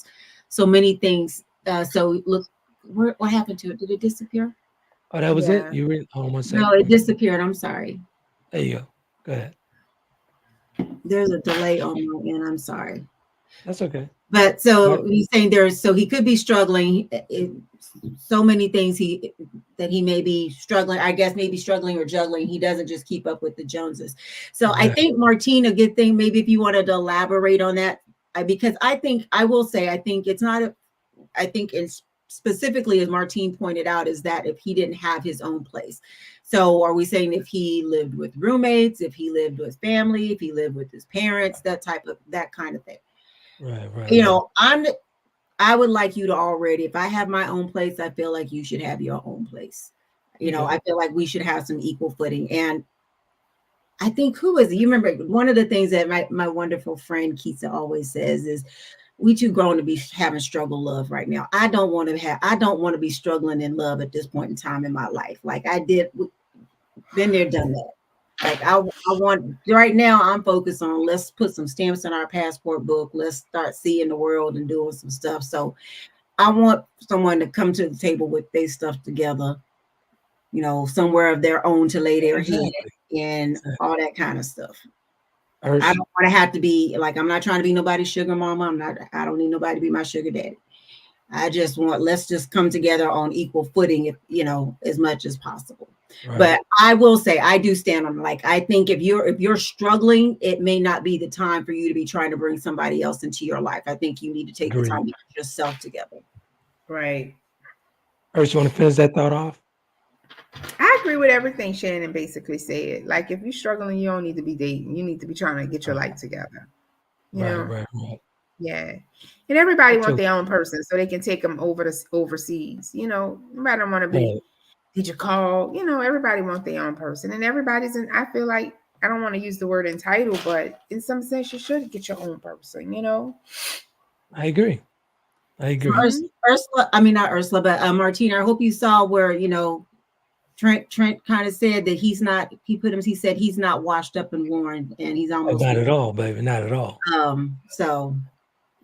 So many things. So look, what happened to it? Did it disappear? Oh, that was it? You were almost. No, it disappeared. I'm sorry. There you go. Go ahead. There's a delay on my end. I'm sorry. That's okay. But so he's saying he could be struggling. So many things that he may be struggling. I guess maybe struggling or juggling. He doesn't just keep up with the Joneses. So I think Martine, a good thing. Maybe if you wanted to elaborate on that, because I think it's not. I think it's specifically, as Martine pointed out, is that if he didn't have his own place. So are we saying if he lived with roommates, if he lived with family, if he lived with his parents, that kind of thing? Right. I would like you to already, if I have my own place, I feel like you should have your own place. I feel like we should have some equal footing. And I think you remember one of the things that my wonderful friend Keitha always says is, we too grown to be having struggle love right now. I don't want to be struggling in love at this point in time in my life. Like I did, been there, done that. Like I want right now, I'm focused on, let's put some stamps in our passport book. Let's start seeing the world and doing some stuff. So I want someone to come to the table with their stuff together, somewhere of their own to lay their head and all that kind of stuff. I don't want to have to be like, I'm not trying to be nobody's sugar mama. I don't need nobody to be my sugar daddy. I just let's just come together on equal footing, as much as possible. Right. But I will say, I do stand on, I think if you're struggling, it may not be the time for you to be trying to bring somebody else into your life. I think you need to take the time to get yourself together. Right. Urs, you want to finish that thought off? I agree with everything Shannon basically said. Like, if you're struggling, you don't need to be dating. You need to be trying to get your life together. Right. Yeah. And everybody wants their own person so they can take them overseas. Nobody don't want to be, did you call? Everybody wants their own person. And I feel like, I don't want to use the word entitled, but in some sense, you should get your own person, I agree. Ursula, I mean, not Ursula, but Martina, I hope you saw where, Trent kind of said that he said he's not washed up and worn, and he's almost not at all, baby, not at all. So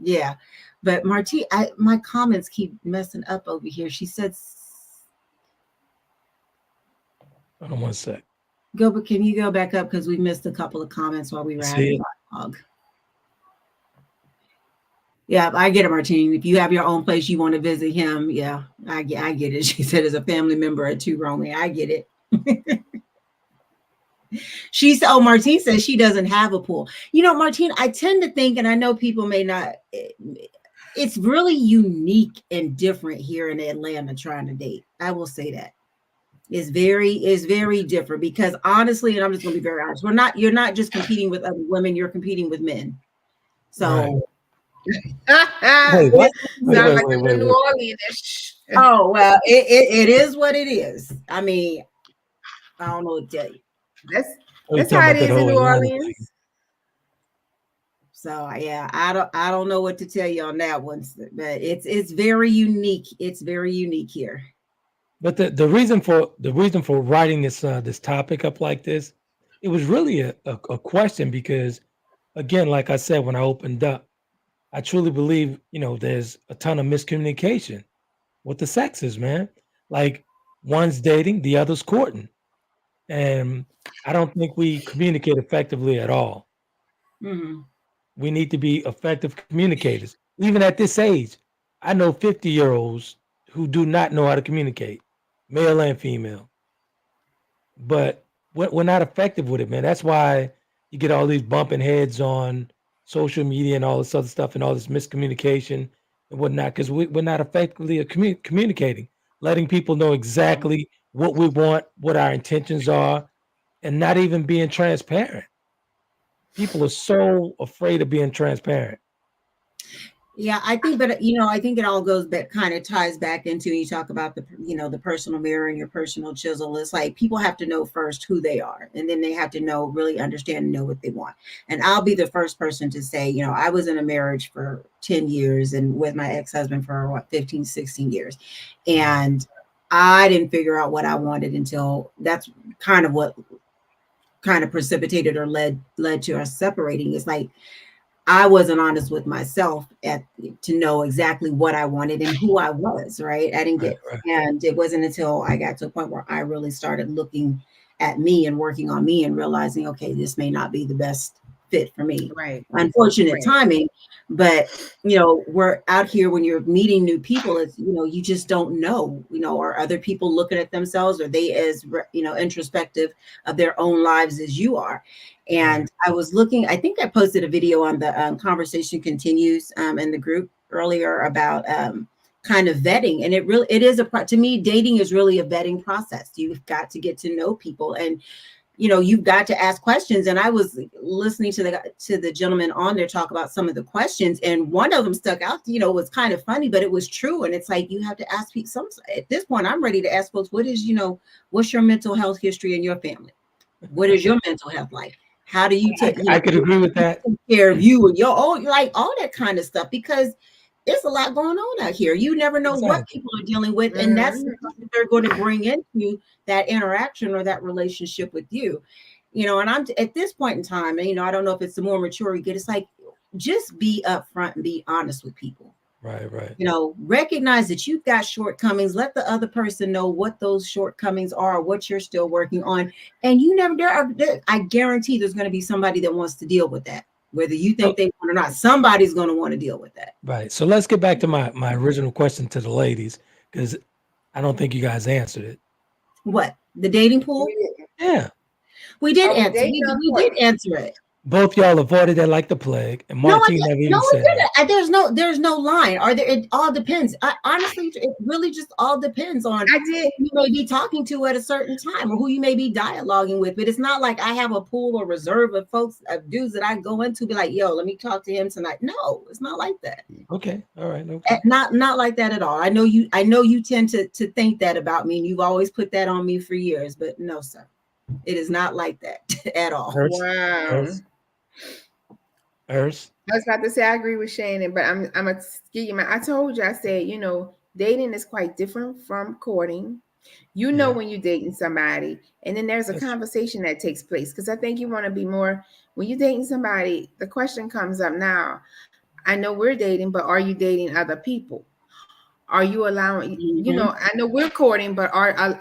yeah, But Martine, my comments keep messing up over here. She said, Hold on 1 sec. but can you go back up? Because we missed a couple of comments while we were having dialogue. Yeah, I get it, Martine. If you have your own place, you want to visit him. Yeah, I get it. She said as a family member at 2 Romy. I get it. She said, Martine says she doesn't have a pool. You know, Martine, I tend to think, and I know people may not, it's really unique and different here in Atlanta trying to date. I will say that. It's very different because honestly, and I'm just going to be very honest, you're not just competing with other women, you're competing with men. So. Right. Wait, New Orleans. Oh, well, it is what it is. I mean, I don't know what to tell you. That's how it is in New Orleans. So yeah, I don't know what to tell you on that one, but it's very unique. It's very unique here. But the reason for writing this topic up like this, it was really a question because, again, like I said when I opened up, I truly believe, there's a ton of miscommunication with the sexes, man. Like one's dating, the other's courting. And I don't think we communicate effectively at all. Mm-hmm. We need to be effective communicators. Even at this age, I know 50-year-olds who do not know how to communicate, male and female. But we're not effective with it, man. That's why you get all these bumping heads on social media and all this other stuff and all this miscommunication and whatnot, because we're not effectively communicating, letting people know exactly what we want, what our intentions are, and not even being transparent. People are so afraid of being transparent. Yeah, I think, but I think it all goes back, kind of ties back into, you talk about the personal mirror and your personal chisel. It's like people have to know first who they are, and then they have to really understand and know what they want. And I'll be the first person to say, I was in a marriage for 10 years and with my ex-husband for 15, 16 years. And I didn't figure out what I wanted until that's kind of what kind of precipitated or led to us separating. It's like, I wasn't honest with myself to know exactly what I wanted and who I was, right? I didn't get, and it wasn't until I got to a point where I really started looking at me and working on me and realizing, okay, this may not be the best fit for me. Right. Unfortunate timing, but we're out here when you're meeting new people, it's, you just don't know, are other people looking at themselves? Are they as, introspective of their own lives as you are? And I was looking, I think I posted a video on the Conversation Continues in the group earlier about kind of vetting. And it is to me, dating is really a vetting process. You've got to get to know people, and you've got to ask questions. And I was listening to the gentleman on there talk about some of the questions, and one of them stuck out, was kind of funny, but it was true. And it's like, you have to ask people. At this point, I'm ready to ask folks, what's your mental health history in your family? What is your mental health like? How do you take? I could agree with that. Take care of you and your own, like all that kind of stuff, because there's a lot going on out here. You never know what people are dealing with, and that's what they're going to bring into that interaction or that relationship with you. And I'm at this point in time, and I don't know if it's the more mature you get. It's like, just be upfront and be honest with people. Right. Recognize that you've got shortcomings. Let the other person know what those shortcomings are, what you're still working on. And I guarantee there's going to be somebody that wants to deal with that. Whether you think they want or not, somebody's going to want to deal with that. Right. So let's get back to my original question to the ladies, because I don't think you guys answered it. What? The dating pool? Yeah. We did answer. We did answer it. Both y'all avoided that like the plague, and Martine never even said that. There's no line. It all depends. Honestly, it really just all depends on who you may be talking to at a certain time or who you may be dialoguing with. But it's not like I have a pool or reserve of dudes that I go into, be like, yo, let me talk to him tonight. No, it's not like that. Okay, all right, okay. Not like that at all. I know you tend to think that about me, and you've always put that on me for years. But no, sir, it is not like that at all. Wow. Urs? I was about to say I agree with Shannon, but I'm gonna give you I told you, I said, dating is quite different from courting. When you're dating somebody, and then there's a conversation that takes place, because I think you want to be more when you're dating somebody. The question comes up now: I know we're dating, but are you dating other people? Are you allowing, I know we're courting, but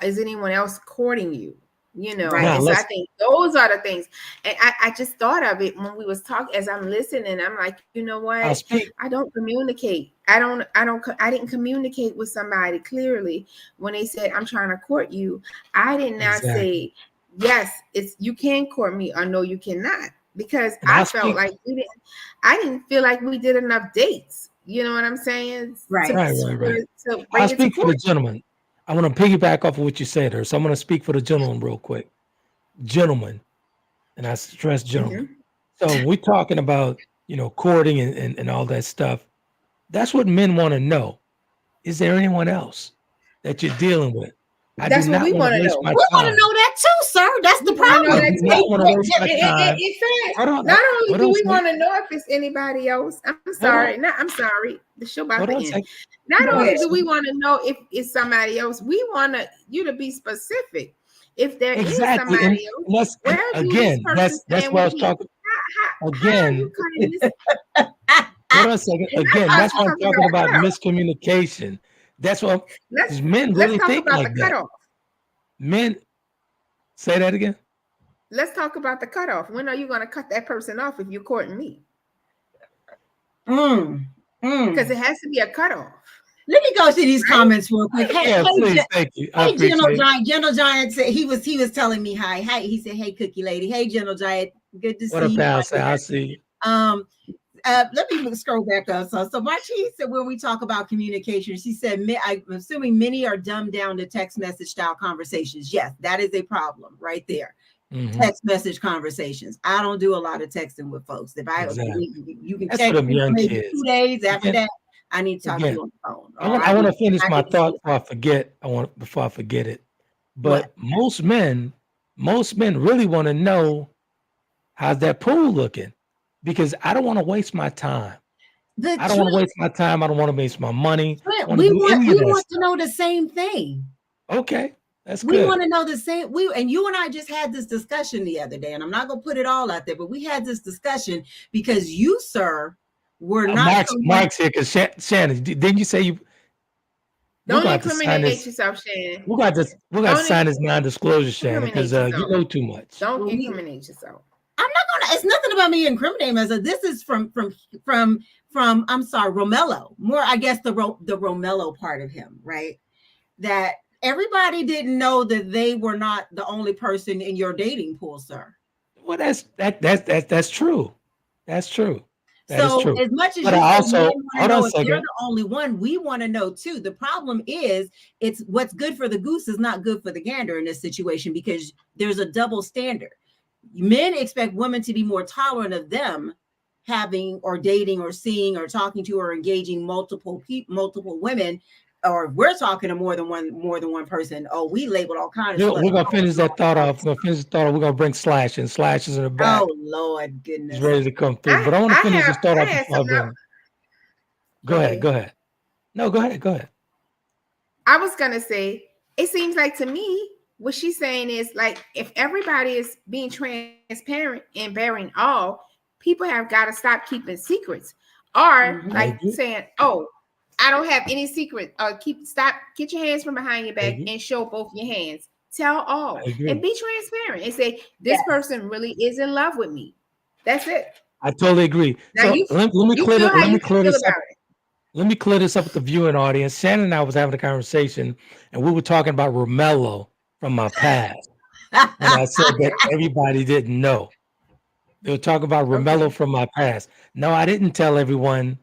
is anyone else courting you? Right. And so I think those are the things. And I just thought of it when we was talking, as I'm listening, I'm like, you know what? I don't communicate. I didn't communicate with somebody clearly when they said, I'm trying to court you. I did not say, yes, you can court me, or no, you cannot, because I felt like I didn't feel like we did enough dates. You know what I'm saying? Right. I'll speak for the gentleman. I want to piggyback off of what you said here. So I'm going to speak for the gentleman real quick. Gentlemen, and I stress gentlemen. So we're talking about, courting and all that stuff. That's what men want to know. Is there anyone else that you're dealing with? That's what we want to know. We want to know that too, sir. That's the problem. Not only do we want to know if it's anybody else. I'm sorry. The show about to end. Not only do we want to know if it's somebody else, we want you to be specific. If there is somebody else, again, that's what I was talking. Again, hold on a second. Again, that's what I'm talking about. Miscommunication. That's what men really think like that. Men, say that again. Let's talk about the cutoff. When are you going to cut that person off if you're courting me? Because it has to be a cutoff. Let me go see these comments real quick. Please, thank you. Hey, Gentle Giant said he was telling me hi. He said, "Hey, Cookie Lady." Hey, Gentle Giant. Good to see you. What up, I'll see you. Let me scroll back up. So Marchi said, when we talk about communication, she said, I'm assuming many are dumbed down to text message style conversations. Yes, that is a problem right there. Text message conversations. I don't do a lot of texting with folks. If you can text me maybe 2 days after that, I need to talk to you on the phone. I want to finish my thought before I forget. Before I forget it. But most men really want to know, how's that pool looking? Because I don't want to waste my time. I don't want to waste my time. I don't want to waste my money. We want to know the same thing. Okay, that's good. We want to know the same. And you and I just had this discussion the other day, and I'm not going to put it all out there, but we had this discussion because you, sir, were not. Mark's here because Shannon, didn't you say you? Don't incriminate yourself, Shannon. We got to sign this non-disclosure, Shannon, because you know too much. Don't incriminate yourself. I'm not gonna. It's nothing about me incriminating myself. This is from. I'm sorry, Romello. More, I guess the Romello part of him, right? That everybody didn't know that they were not the only person in your dating pool, sir. Well, that's true. That's true. So as much as they're the only one, we want to know too. The problem is, it's what's good for the goose is not good for the gander in this situation because there's a double standard. Men expect women to be more tolerant of them having or dating or seeing or talking to or engaging multiple women, or we're talking to more than one person. Oh, we label all kinds of stuff. We're gonna finish that thought off. We're gonna bring Slash in. Slash is in the back. Oh Lord, goodness, he's ready to come through. But I want to finish this thought off. Go ahead. No, go ahead. I was gonna say, it seems like to me, what she's saying is like, if everybody is being transparent and bearing all, people have got to stop keeping secrets, or saying, "Oh, I don't have any secret." Get your hands from behind your back and show both your hands. Tell all and be transparent and say, "This person really is in love with me." That's it. I totally agree. Now so let me clear this up with the viewing audience. Shannon and I was having a conversation, and we were talking about Romello from my past. And I said that everybody didn't know. They were talking about Romello from my past. No, I didn't tell everyone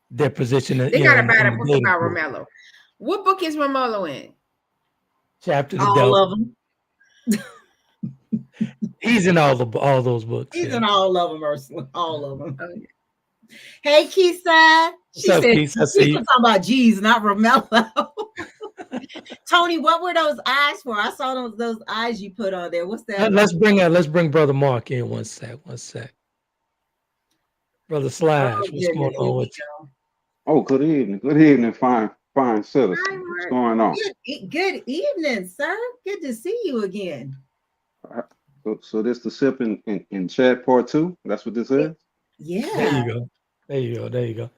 their position. They got to write a book about Romello. What book is Romello in? Chapter the all Devil. of them. He's in all those books. He's in all of them, Ursula. All of them. Okay. Hey, Keisha. She said, talking about G's, not Romello. Tony, what were those eyes for? I saw those eyes you put on there. What's that? Let's bring Brother Mark in. One sec. Brother Slash, what's going on with you? Oh, good evening, fine citizens. What's going on? Good evening, sir. Good to see you again. So this the sip and chat part 2? That's what this is? Yeah. There you go. There you go. There you go.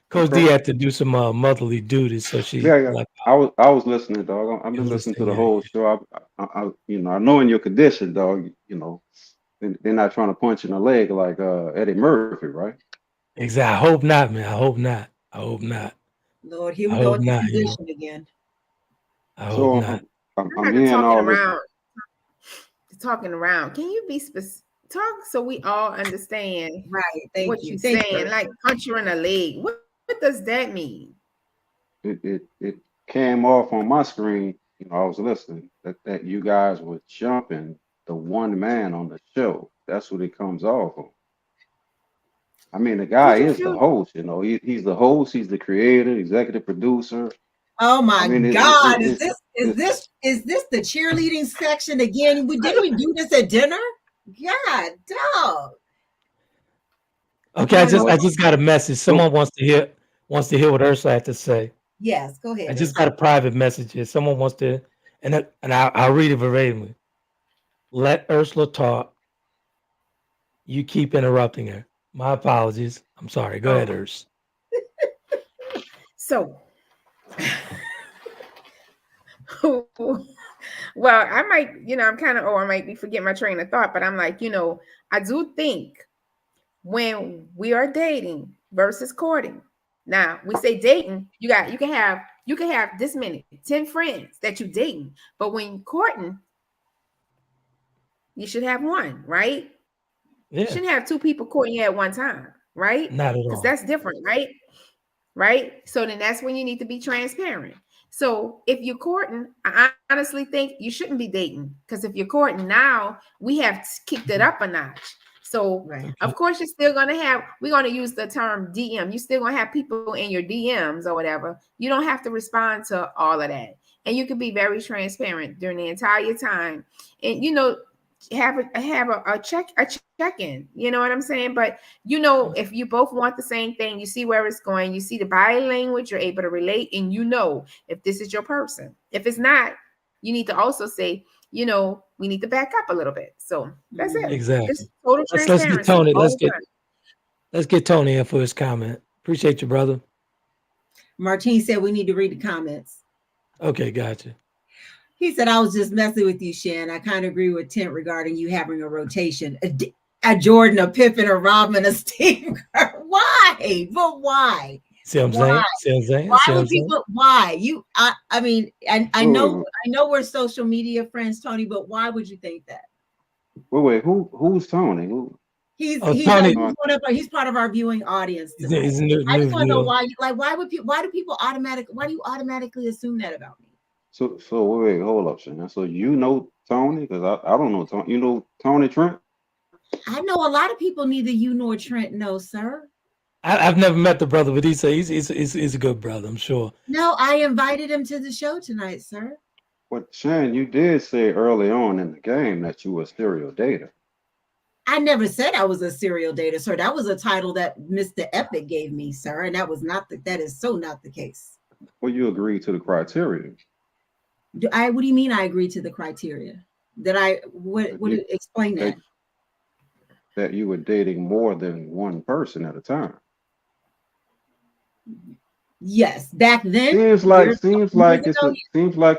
Coach D had to do some motherly duties, so she Yeah, yeah. like I was listening, dog. I've been was listening to listening. the Yeah, whole show. I know in your condition, dog. They're not trying to punch in the leg like Eddie Murphy, right? exactly. I hope not, man. I hope not. I hope not. Lord, here I we go hope with the not. You know. condition again. I hope So not. I'm Not the hearing talking all this. around. The talking around. Can you be specific? Talk so we all understand Right. Thank what you. you're Thank saying. you. Like punch her in the leg. What does that mean? It came off on my screen. I was listening that you guys were jumping the one man on the show. That's what it comes off on. I mean, the guy Did you is the feel host. He's the host. He's the creator, executive producer. Oh I my mean, God. it's Is this the cheerleading section again? Didn't we do this at dinner? God, dog. Okay, I so just got a message. Someone wants to hear what Ursula had to say. Yes, go ahead. I just got a private message here. Someone wants to, and I'll read it verbatim. Let Ursula talk. You keep interrupting her. My apologies. I'm sorry. Go ahead, Urs. so? Well, I might, I'm kind of, I might be forgetting my train of thought, but I'm like, I do think when we are dating versus courting. Now we say dating, you can have this many 10 friends that you dating, but when courting, you should have one, right? Yeah. You shouldn't have two people courting you at one time, right? Not at all. Because that's different, right? Right. So then that's when you need to be transparent. So if you're courting, I honestly think you shouldn't be dating, because if you're courting now, we have kicked it up a notch. So of course we're going to use the term DM. You're still going to have people in your DMs or whatever. You don't have to respond to all of that. And you can be very transparent during the entire time. And, have a check-in, you know what I'm saying? But if you both want the same thing, you see where it's going, you see the body language, you're able to relate, and if this is your person. If it's not, you need to also say, we need to back up a little bit. So that's it. Exactly. Just total Let's get transparency. Tony. Let's get Tony in for his comment. Appreciate you, brother. Martine said we need to read the comments. Okay, gotcha. He said, I was just messing with you, Shan. I kind of agree with Tent regarding you having a rotation. A Jordan, a Pippen, a Robin, a Steve. Why? But why? See what I'm saying? Why would people? Why? I mean, I know we're social media friends, Tony, but why would you think that? Wait, who's Tony? He's Tony. He's part of our viewing audience. He's new, I just want to know why. Like, why do you automatically assume that about me? So wait, hold up, Shan. So you know Tony? Because I don't know Tony. You know Tony Trent? I know a lot of people neither you nor Trent know, sir. I've never met the brother, but he's a good brother, I'm sure. No, I invited him to the show tonight, sir. But Shan, you did say early on in the game that you were a serial dater. I never said I was a serial dater, sir. That was a title that Mr. Epic gave me, sir, and that is so not the case. Well, you agreed to the criteria. What do you mean I agree to the criteria? Explain that? That you were dating more than one person at a time. Yes, back then. Seems like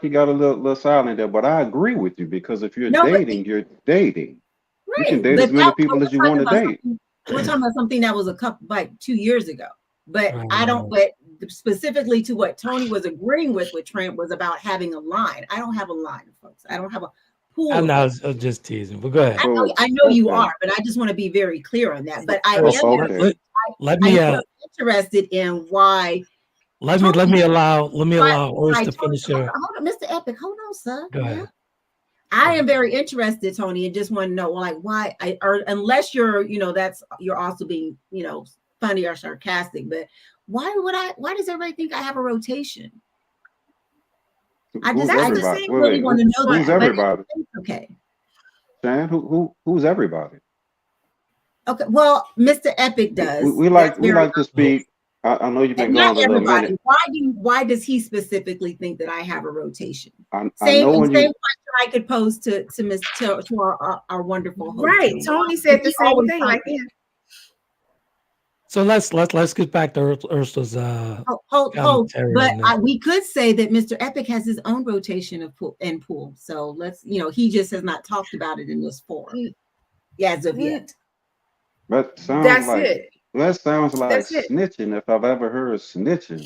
you got a little silent there, but I agree with you, because if you're dating, you're dating. Right. You can date as many people as you want to date. We're talking about something that was 2 years ago. But I don't, but specifically to what Tony was agreeing with Trent was about having a line. I don't have a line, folks. I don't have a pool. I know, I was just teasing, but go ahead. I know you are, but I just want to be very clear on that. But I am interested in why. Let me allow Urs to finish her. Hold on, Mr. Epic. Hold on, sir. Go ahead. I am very interested, Tony, and just want to know, like, why? Unless you're, you're also being, funny or sarcastic, but why does everybody think I have a rotation? I just really want to know that. Who's everybody? Okay. Shan, who's everybody? Okay, well, Mr. Epic does. We like to speak. I know you've been gone a little minute. Why does he specifically think that I have a rotation? Same question I could pose to our wonderful host. Right. Tony said the same thing. So let's get back to Ursula's Hold. commentary But on that. we could say that Mr. Epic has his own rotation of pool. So let's, he just has not talked about it in this forum as of yet. That sounds That's like it. snitching if I've ever heard of snitching.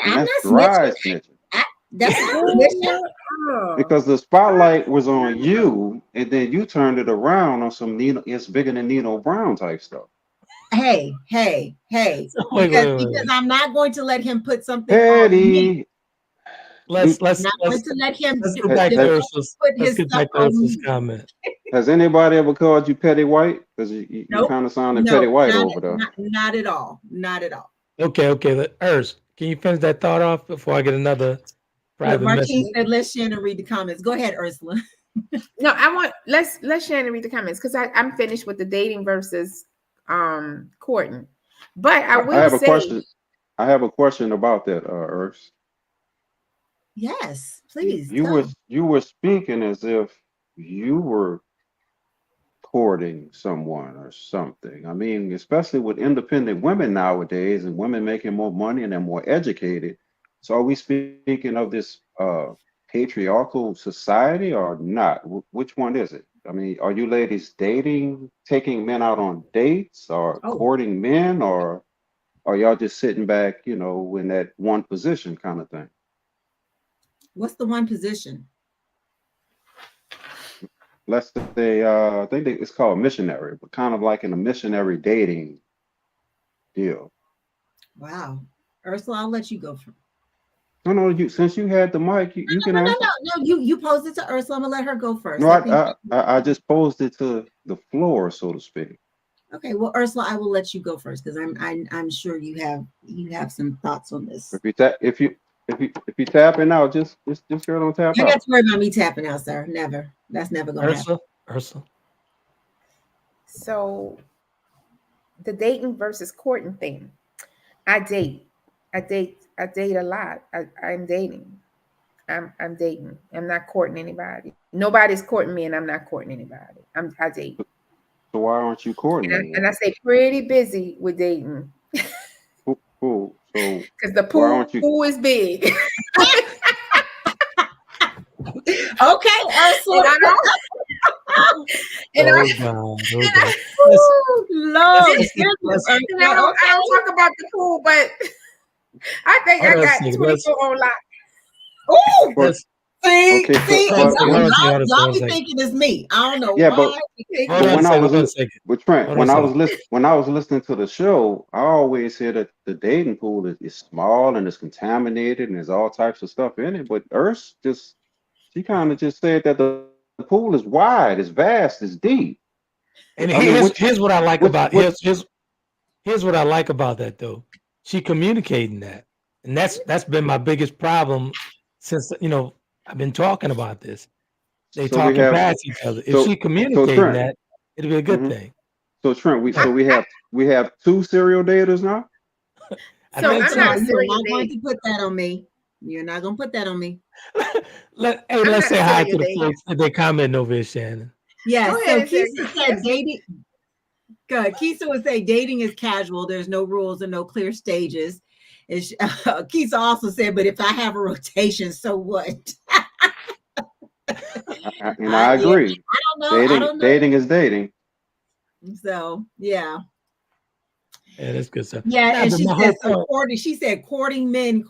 And that's dry snitching. That's not snitching. Because the spotlight was on you, and then you turned it around on some It's Bigger Than Nino Brown type stuff. Hey. Wait. Because I'm not going to let him put something Petty. on me. Let's not going to let him get back to Ursula's comment. Has anybody ever called you Petty White? Because you kind of sounded Petty White over there. Not at all. Not at all. Okay. Urs, can you finish that thought off before I get another private Martine message? said, "Let Shannon read the comments." Go ahead, Ursula. No, let Shannon read the comments because I'm finished with the dating versus courting. But I have a question. I have a question about that, Urs. Yes, please. You were speaking as if you were courting someone or something. I mean, especially with independent women nowadays and women making more money and they're more educated. So are we speaking of this patriarchal society or not? Which one is it? I mean, are you ladies dating, taking men out on dates or courting men, or are y'all just sitting back, in that one position kind of thing? What's the one position? Let's say, I think it's called missionary, but kind of like in a missionary dating deal. Wow. Ursula, I'll let you go first. No, since you had the mic, you can answer. No, you posed it to Ursula. I'm gonna let her go first. No, I just posed it to the floor, so to speak. Okay, well, Ursula, I will let you go first because I'm sure you have some thoughts on this. If you tapping out, just go on tap out. You got to worry about me tapping out, sir. Never. That's never gonna happen. Ursula. So the dating versus courting thing. I date a lot. I'm dating. I'm dating. I'm not courting anybody. Nobody's courting me, and I'm not courting anybody. I date. So why aren't you courting? And I stay pretty busy with dating. Cool. So because the pool is big. Okay, Ursula. And I don't talk about the pool, but I think I got 24 online. Oh, see, y'all be thinking it's me. I don't know. Yeah, but when I was listening to the show, I always hear that the dating pool is small and it's contaminated and there's all types of stuff in it. But she kind of just said that the pool is wide, it's vast, it's deep. And here's what I like about here's what I like about that though. She communicating that, and that's been my biggest problem since I've been talking about this. They talking past each other. If she communicating that, it'll be a good thing. So Trent, we have two serial daters now. So I'm not going to put that on me. You're not gonna put that on me. Let's say hi to the folks that they comment over here, Shannon. Yeah. So Keisha said dating. Good. Keisha would say dating is casual. There's no rules and no clear stages. Keisha also said, but if I have a rotation, so what? I agree. I don't know. Dating is dating. So yeah. Yeah, that's good stuff. Yeah, and she said courting men ?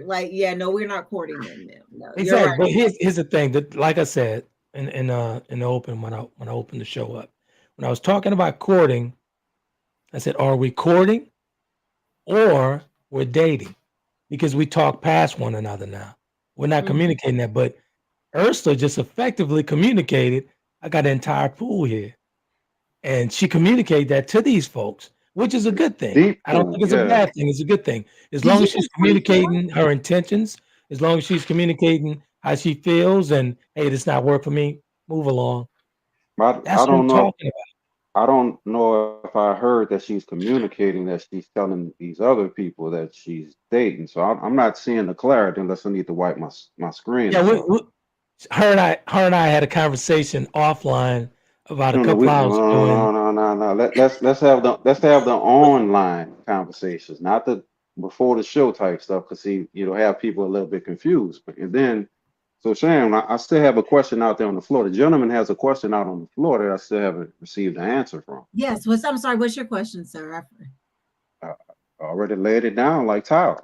Like, yeah, no, we're not courting men. No, exactly. Right. But here's the thing that, like I said in the open when I opened the show up, when I was talking about courting, I said, are we courting or we're dating? Because we talk past one another now. We're not communicating that, but Ursula just effectively communicated, I got an entire pool here. And she communicated that to these folks, which is a good thing. I don't think it's a bad thing. It's a good thing. As long as she's communicating her intentions, as long as she's communicating how she feels and, hey, this not work for me, move along. That's what I'm talking about. I don't know if I heard that she's communicating that she's telling these other people that she's dating. So I'm not seeing the clarity unless I need to wipe my screen. Yeah, her and I had a conversation offline about a No, no, couple we hours no ago, and no no no no. Let's have the online conversations, not the before the show type stuff. Because see, you'll have people a little bit confused. And then, so Shan, I still have a question out there on the floor. The gentleman has a question out on the floor that I still haven't received an answer from. Yes. I'm sorry. What's your question, sir? I already laid it down like Tyler.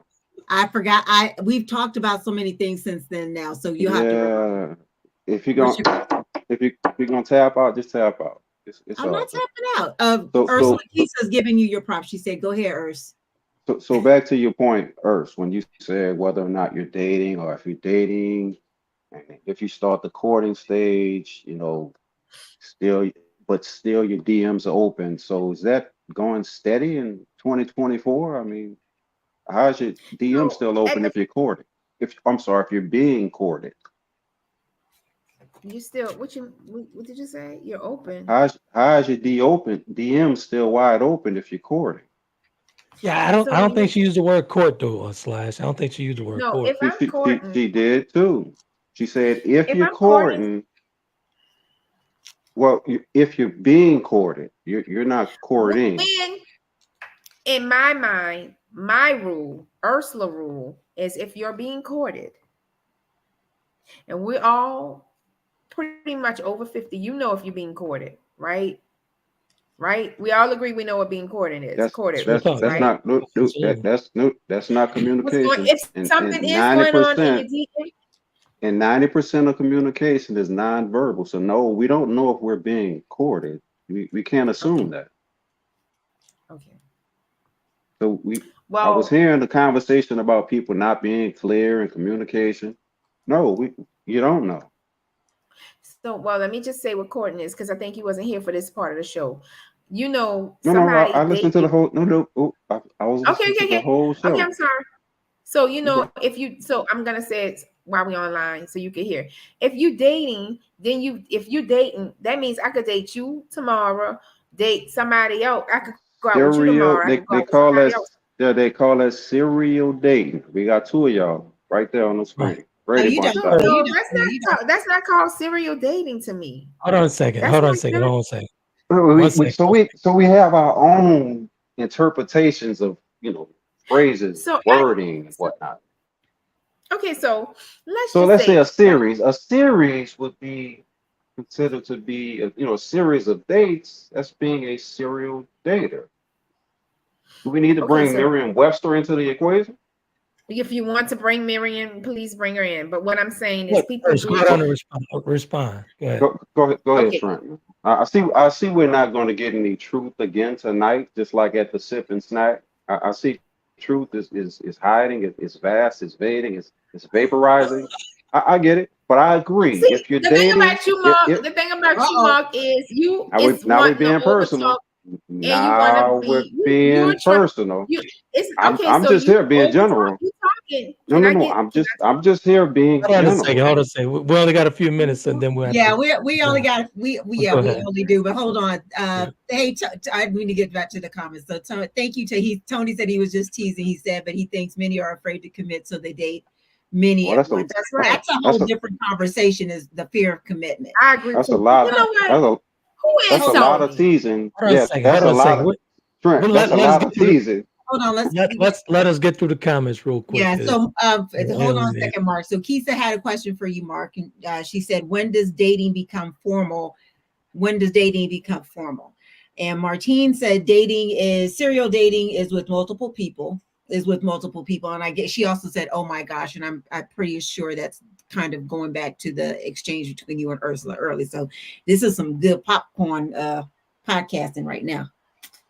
I forgot. We've talked about so many things since then now. So you have to. Yeah. If you're What's gonna if you're gonna tap out, just tap out. It's I'm all not good. tapping out. So Ursula Kisa's giving you your props. She said, "Go ahead, Urs." so back to your point, Urs, when you said whether or not you're dating or if you're dating, and if you start the courting stage, still still your DMs are open. So is that going steady in 2024? I mean, how's your DM So still at open the, if you're courted? If you're being courted, you still what did you say? You're open. how's your DM still wide open if you're courting? yeah, I So don't think she used the word court though, Slash. I don't think she used the word no, court. if I'm courting, She did too. She said if if you're I'm courting, courting, well, if you're being courted, you're not courting. when in my mind, my rule, Ursula rule, is if you're being courted, and we're all pretty much over 50, if you're being courted, right? Right? We all agree we know what being courted is. That's Courted Sure means, talk. that's Yeah, right? not no, no, absolutely. that's not What's going communication. if And something is going on in your 90% DM? and 90% of communication is nonverbal. So no, we don't know if we're being courted. We can't Okay. assume that. Okay. So I was Well, hearing the conversation about people not being clear in communication. No, you don't know. let me just say what courting is, because I think he wasn't here for this part of the show. No, Somebody I listened to the dating. whole no. Oh, I was Okay, listening to the whole okay, show. I'm sorry. So But I'm gonna say it while we're online so you can hear. If you dating, if you dating, that means I could date you tomorrow, date somebody else. I could go out with you serial, tomorrow. I could go out with call somebody us else. they call us serial dating. We got two of y'all right there on the Right. screen. No, Brady you Bunch don't. style. No, you No, don't. No, you don't. that's not called serial dating to me. Hold on a second. That's Hold on a like second. not. Hold on a second. One second. So we have our own interpretations of phrases, So wording, and whatnot. okay, so let's So just let's say a say series. A series would be considered to be a series of dates. That's being a serial dater. Do we need to okay, bring so Merriam-Webster into the equation? if you want to bring Miriam, please bring her in. But what I'm saying is Look, people first, go do. ahead on and respond. Go ahead. Go ahead, Okay, Trent. I see we're not going to get any truth again tonight, just like at the sip and snack. I see truth is hiding, it's vast, it's fading, it's vaporizing. I get it, but I agree. see, If you're the thing dating, about you, if Mark, is you is now we're wanting to being over personal. talk, and you want to Now we're be being you're trying personal. you. It's okay. I'm So just you here being over talk. general. You talking? No, Can no, I no. get? Can I I'm just here being Hold on a second. general. Hold on a second. We only got a few minutes, and then we'll have Yeah, to. we only got we Go we ahead. only do. But hold on. Yeah. Hey, I need to get back to the comments. So thank you to Tony said he was just teasing. He said, but he thinks many are afraid to commit, so they date many Well, at once. That's right. That's a whole different conversation. Is the fear of commitment. I agree that's a too. lot. You know what? That's a Who is That's a lot of Tony? teasing. Hold on a Yeah, second. that's Hold a on a lot second. of Trent. That's a Let us lot get of through the. teasing. Hold on. Let us get through the comments real quick. Yeah. So hold on a Yeah. second, Mark. So Kisa had a question for you, Mark, and she said, "When does dating become formal? When does dating become formal?" And Martine said, serial dating is with multiple people. And I guess she also said, "Oh my gosh," and I'm pretty sure that's kind of going back to the exchange between you and Ursula early. So this is some good popcorn podcasting right now.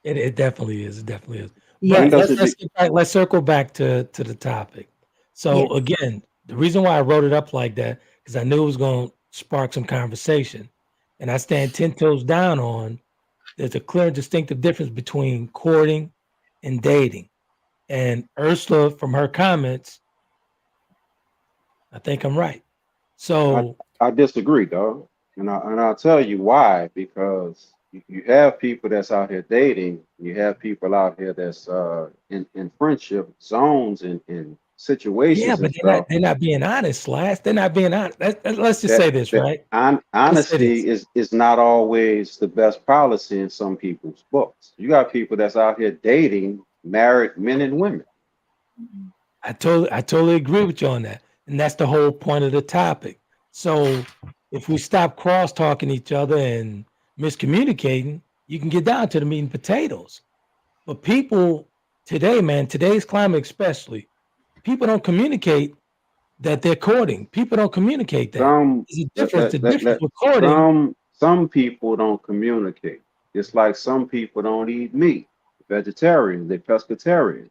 It definitely is. It definitely is. Yeah. When But does it? let's get back, let's circle back to the topic. So Yes. again, the reason why I wrote it up like that because I knew it was going to spark some conversation, and I stand 10 toes down on. There's a clear and distinctive difference between courting and dating. And Ursula, from her comments, I think I'm right. I So I disagree, dog. And I'll tell you why. Because you have people that's out here dating. You have people out here that's in friendship zones and situations Yeah, and but stuff. they're not being honest, Slash. They're not being honest. Let's just say this, That right? Let's say honesty this. is not always the best policy in some people's books. You got people that's out here dating married men and women. I totally agree with you on that. And that's the whole point of the topic. So if we stop cross talking each other and miscommunicating, you can get down to the meat and potatoes. But people today, man, today's climate especially, people don't communicate that they're courting. People don't communicate that. Some There's a let, difference. let, The let, difference let- with courting. some people don't communicate. It's like some people don't eat meat. Vegetarians, they're pescatarians.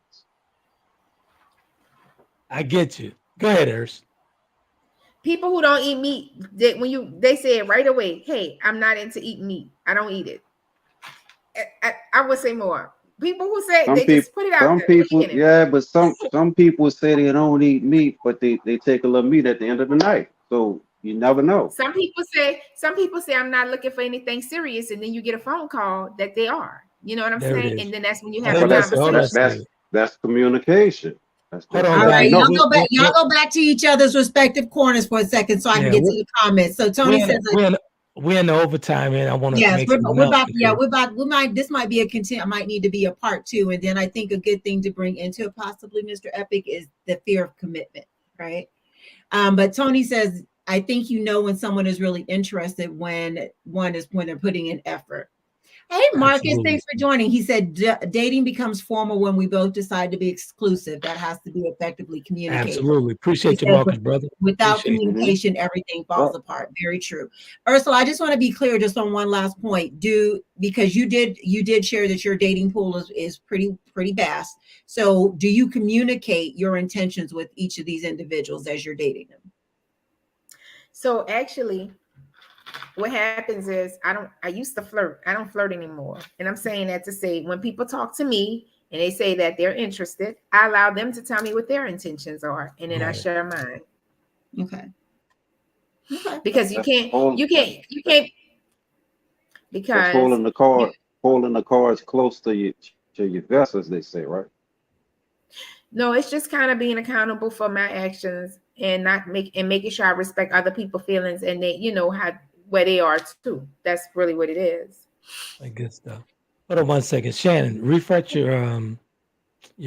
I get you. Go ahead, Ernst. People who don't eat meat, they say it right away. Hey, I'm not into eating meat. I don't eat it. I would say more. People who say Some they people, just put it out some there. They people, eat it. yeah, but some people say they don't eat meat, but they take a little meat at the end of the night. So you never know. Some people say I'm not looking for anything serious, and then you get a phone call that they are. You know what I'm There it saying? is. And then that's when you Well, have hey, a But listen, hold on, conversation. Steve. that's communication. That's Hold that on, All lets guys. you right, know. y'all go back to each other's respective corners for a second so I can Yeah, get to the comments. So Tony says, we're in the overtime, and I want to yes, make we're something about, else. yeah, this might be a content, might need to be a part 2. And then I think a good thing to bring into it, possibly Mr. Epic, is the fear of commitment, right? But Tony says, I think when someone is really interested when they're putting in effort. Hey, Marcus, Absolutely. thanks for joining. He said dating becomes formal when we both decide to be exclusive. That has to be effectively communicated. Absolutely. Appreciate you, Marcus, brother. Without Appreciate communication, everything falls apart. Very true. Ursula, I just want to be clear just on one last point. Because you did share that your dating pool is pretty vast. So do you communicate your intentions with each of these individuals as you're dating them? So actually, what happens is I used to flirt. I don't flirt anymore. And I'm saying that to say when people talk to me and they say that they're interested, I allow them to tell me what their intentions are. And then I share mine. Okay. Because you can't because that's holding the cards close to your vest, as they say, right? no, it's just kind of being accountable for my actions and making sure I respect other people's feelings and they, where they are too. That's really what it is. good stuff. Hold on 1 second. Shannon, refresh your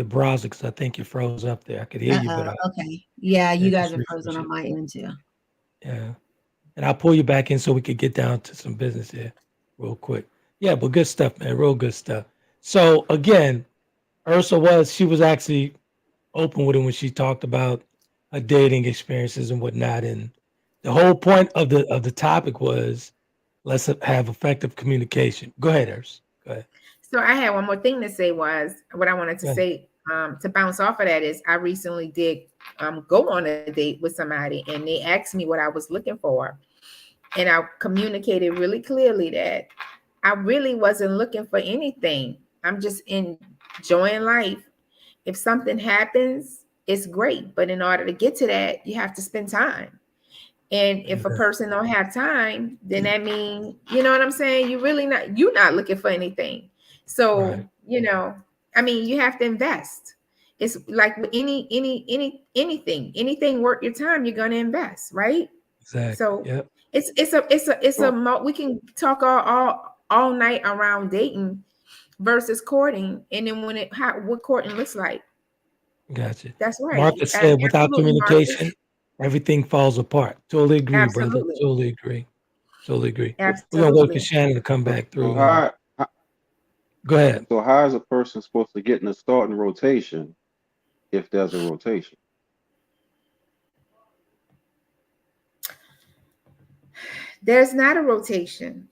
browser because I think you froze up there. I could hear you, but okay. Yeah, you guys are frozen on my end too. Yeah. And I'll pull you back in so we could get down to some business here real quick. Yeah, but good stuff, man. Real good stuff. So again, Ursula she was actually open with it when she talked about her dating experiences and whatnot. And the whole point of the topic was let's have effective communication. Go ahead, Urs. Go ahead. So I had one more thing to say was what I wanted to say to bounce off of that is I recently did go on a date with somebody and they asked me what I was looking for. And I communicated really clearly that I really wasn't looking for anything. I'm just enjoying life. If something happens, it's great. But in order to get to that, you have to spend time. And if a person don't have time, then that means, you know what I'm saying? You're not looking for anything. So, you have to invest. It's like anything worth your time, you're going to invest, right? Exactly. So we can talk all night around dating versus courting. And then what courting looks like. Gotcha. That's right. Marcus said without communication, everything falls apart. Totally agree, brother. Totally agree. Absolutely. We're gonna wait for Shannon to come back through. Go ahead. So how is a person supposed to get in a starting rotation if there's a rotation? There's not a rotation.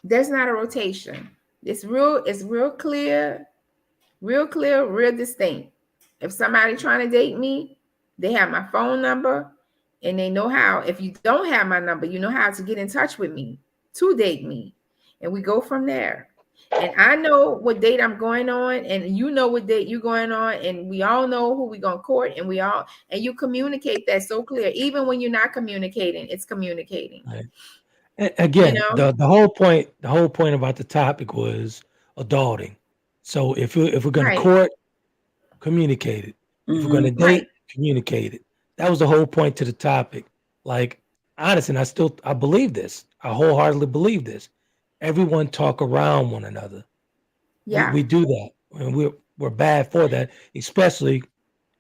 There's not a rotation. It's real clear, real distinct. If somebody trying to date me, they have my phone number and they know how. If you don't have my number, you know how to get in touch with me to date me. And we go from there. And I know what date I'm going on, and you know what date you're going on, and we all know who we're gonna court, and you communicate that so clear. Even when you're not communicating, it's communicating. Right. Again, the whole point about the topic was adulting. So if we're going Right. to court, communicate it. If we're going to Mhm. date, Right. communicate it. That was the whole point to the topic. Like, honestly, and I believe this. I wholeheartedly believe this. Everyone talk around one another. Yeah. We do that, and we're bad for that, especially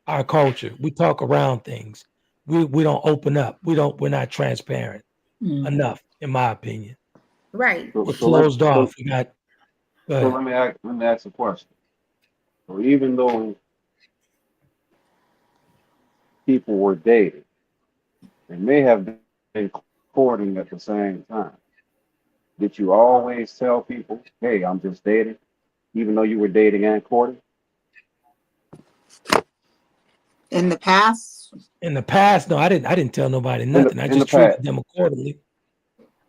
our culture. We talk around things. We don't open up. We're not transparent Mhm. enough, in my opinion. Right. We're closed off. We got. Go So ahead. let me ask a question. So even though people were dating, they may have been courting at the same time. Did you always tell people, "Hey, I'm just dating," even though you were dating and courting? In the past, In the past, no, I didn't tell nobody nothing. I In the just treated past, them accordingly.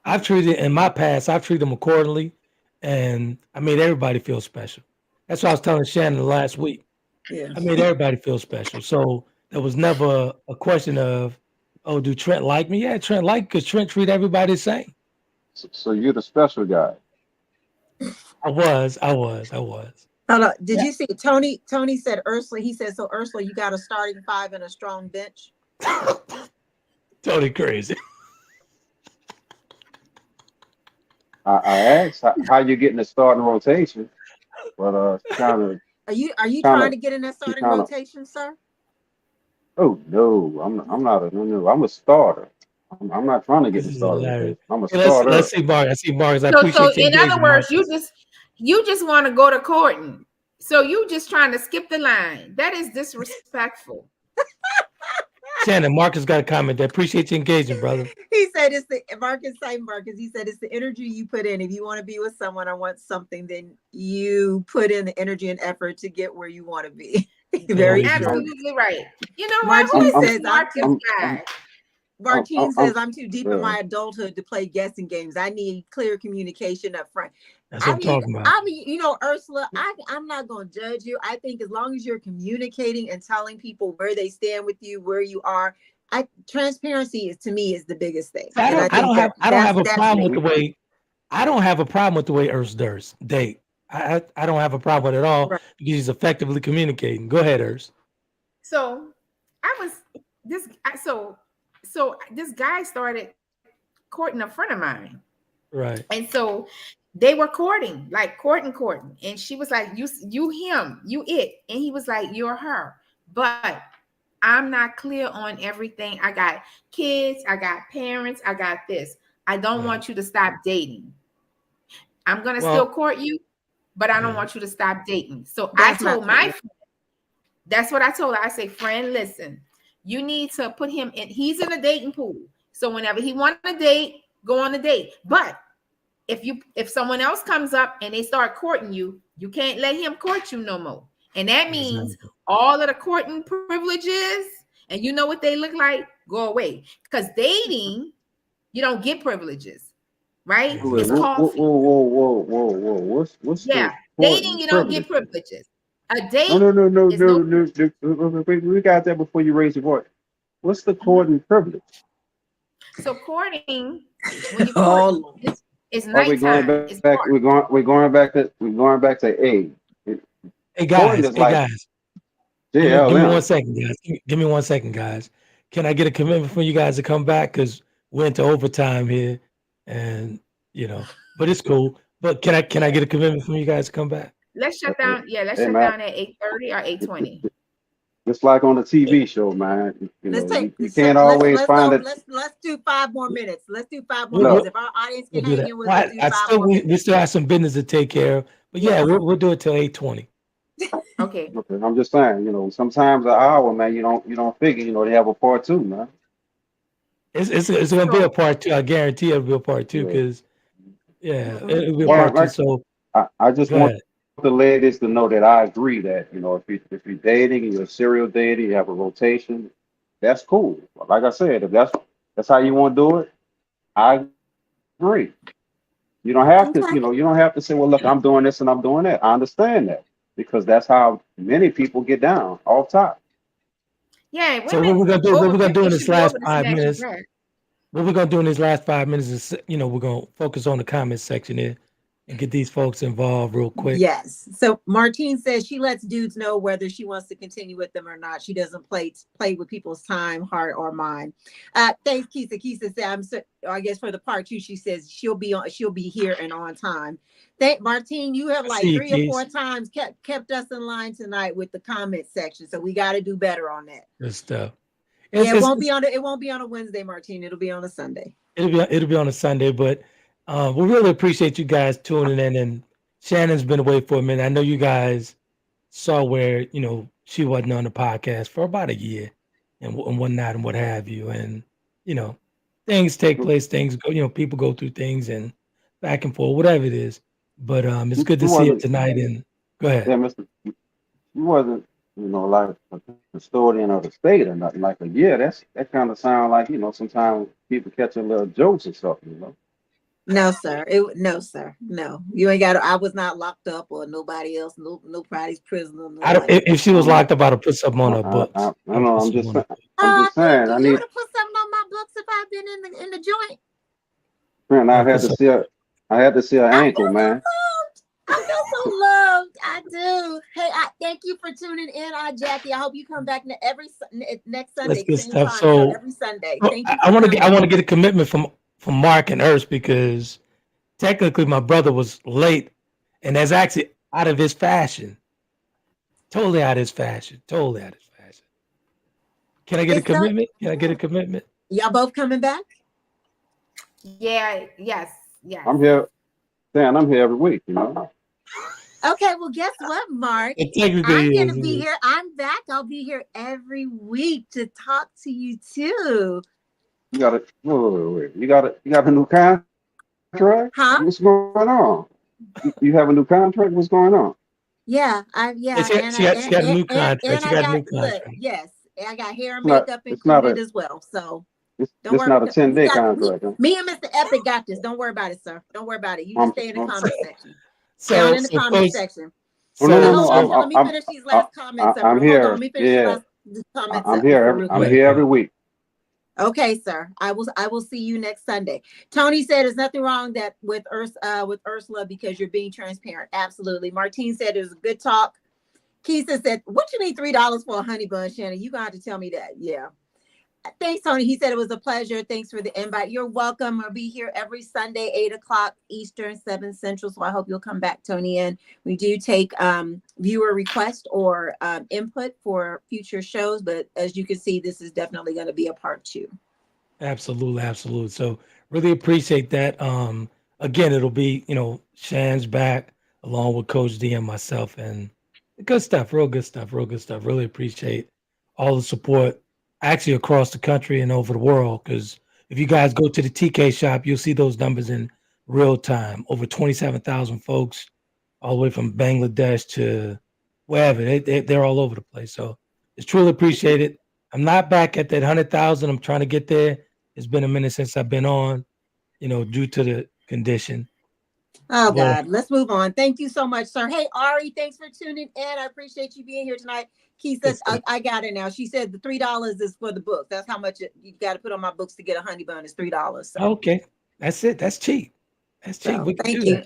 I've treated them accordingly, and I made everybody feel special. That's what I was telling Shannon last week. yeah. I made everybody feel special. So there was never a question of, oh, do Trent like me? Yeah, Trent because Trent treat everybody the same. so you're the special guy. I was. Hold on. Did you see Tony? Tony said Ursula. He said, so Ursula, you got a starting five and a strong bench. Totally crazy. I asked how you getting the starting rotation, but kind Are you trying of to get in that starting kind of. rotation, sir? Oh no, I'm not a no. I'm a starter. I'm not trying to get This the is starter hilarious. rotation. I'm a Hey, let's starter. see, Mark. I see Marcus. I So appreciate your in other engagement, words, Marcus. you just want to go to courting. So you just trying to skip the line. That is disrespectful. Shannon, Marcus got a comment there. Appreciate your engagement, brother. He said it's the Marcus. He said it's the energy you put in. If you want to be with someone or want something, then you put in the energy and effort to get where you want to be. Very true. Absolutely right. You know what? Martine Who is says this Marcus guy? Martine says I'm too deep in my adulthood to play guessing games. I need clear communication up front. That's what I'm talking about. I mean, you know, Ursula, I'm not going to judge you. I think as long as you're communicating and telling people where they stand with you, where you are, transparency is, to me, is the biggest thing. I don't have a problem with the way Urs does date. I don't have a problem with it at all, because he's effectively communicating. Go ahead, Urs. So this guy started courting a friend of mine. Right. And so they were courting. And she was like, you him, you it. And he was like, you're her. But I'm not clear on everything. I got kids, I got parents, I got this. I don't want you to stop dating. I'm going to still court you, but I don't want you to stop dating. So I told my friend, that's what I told her. I say, friend, listen, you need to put him in. He's in a dating pool. So whenever he wants a date, go on a date. But if someone else comes up and they start courting you, you can't let him court you no more. And that means all of the courting privileges, and you know what they look like, go away. Because dating, you don't get privileges, right? It's coffee. Whoa. What's dating, you don't get privileges. A date. No. We got that before you raise your voice. What's the courting privilege? So courting, when you court, it's nighttime. We're going back to A. Hey guys. Give me 1 second, guys. Give me 1 second, guys. Can I get a commitment from you guys to come back? Because we're into overtime here, and but it's cool. But can I get a commitment from you guys to come back? Let's shut down. Yeah, let's shut down at 8:30 or 8:20. Just like on the TV show, man. You can't always find it. Let's do 5 more minutes. If our audience can hang in with us, we still have some business to take care of. But we'll do it till 8:20. Okay. I'm just saying, sometimes an hour, man, you don't figure, they have a part 2, man. It's gonna be a part 2. I guarantee it'll be a part 2, because it'll be a part 2. So I just want the ladies to know that I agree that, if you're dating, you're serial dating, you have a rotation, that's cool. Like I said, if that's how you want to do it, I agree. You don't have to, you don't have to say, well, look, I'm doing this and I'm doing that. I understand that, because that's how many people get down off top. Yeah. So what we're gonna do in this last 5 minutes? What we're gonna do in these last 5 minutes is, we're gonna focus on the comment section here. and get these folks involved real quick. Yes. So Martine says she lets dudes know whether she wants to continue with them or not. She doesn't play with people's time, heart, or mind. Thanks, Kisa. Kisa said, I guess for the part 2, she says she'll be here and on time. Martine, you have like 3 or 4 times kept us in line tonight with the comment section. So we got to do better on that. Good stuff. It won't be on a Wednesday, Martine. It'll be on a Sunday. It'll be on a Sunday, but we really appreciate you guys tuning in. And Shannon's been away for a minute. I know you guys saw where she wasn't on the podcast for about a year and whatnot and what have you. And things take place, things go. People go through things and back and forth, whatever it is. But it's good to see you tonight. And go ahead. Yeah, Mr. You wasn't like a custodian of the state or nothing like a year. That kind of sound like sometimes people catch a little jokes or something. No, sir. No, sir. No, you ain't got. I was not locked up or nobody else. Nobody's prisoner. If she was locked up, I'd have put something on her books. I know. I'm just saying. I need to put something on my books if I've been in the joint. Man, I had to see her ankle, man. I feel so loved. I do. Hey, thank you for tuning in, Jackie. I hope you come back next Sunday. That's good stuff. So every Sunday. Thank you. I want to get a commitment from Mark and Urs, because technically my brother was late, and that's actually out of his fashion. Totally out of his fashion. Can I get a commitment? Y'all both coming back? Yeah. Yes. I'm here. Dan, I'm here every week. Okay, well, guess what, Mark? I'm going to be here. I'm back. I'll be here every week to talk to you too. You got it. Wait. You got a new contract? Huh? What's going on? You have a new contract? What's going on? Yeah, she got a new contract. Yes, I got hair and makeup included as well. So don't worry. It's not a 10-day contract. Me and Mr. Epic got this. Don't worry about it, sir. Don't worry about it. You just stay in the comment section. Down in the comment section. Let me finish these last comments. I'm here. Let me finish these comments. I'm here. I'm here every week. Okay, sir. I will see you next Sunday. Tony said there's nothing wrong with Ursula because you're being transparent. Absolutely. Martine said it was a good talk. Keisha said, "What you need $3 for a honey bun, Shannon? You gonna have to tell me that." Yeah. Thanks, Tony. He said it was a pleasure. Thanks for the invite. You're welcome. I'll be here every Sunday, 8:00 Eastern, 7 Central. So I hope you'll come back, Tony. And we do take viewer requests or input for future shows. But as you can see, this is definitely going to be a part 2. Absolutely. So really appreciate that. Again, it'll be, Shan's back along with Coach D and myself, and good stuff, real good stuff. Really appreciate all the support actually across the country and over the world, because if you guys go to the TK shop, you'll see those numbers in real time. Over 27,000 folks, all the way from Bangladesh to wherever. They're all over the place. So it's truly appreciated. I'm not back at that 100,000. I'm trying to get there. It's been a minute since I've been on, due to the condition. Oh, God. Let's move on. Thank you so much, sir. Hey, Ari, thanks for tuning in. I appreciate you being here tonight. Key says, I got it now. She said the $3 is for the book. That's how much you got to put on my books to get a honey bun is $3. So. Okay. That's it. That's cheap. So, thank you.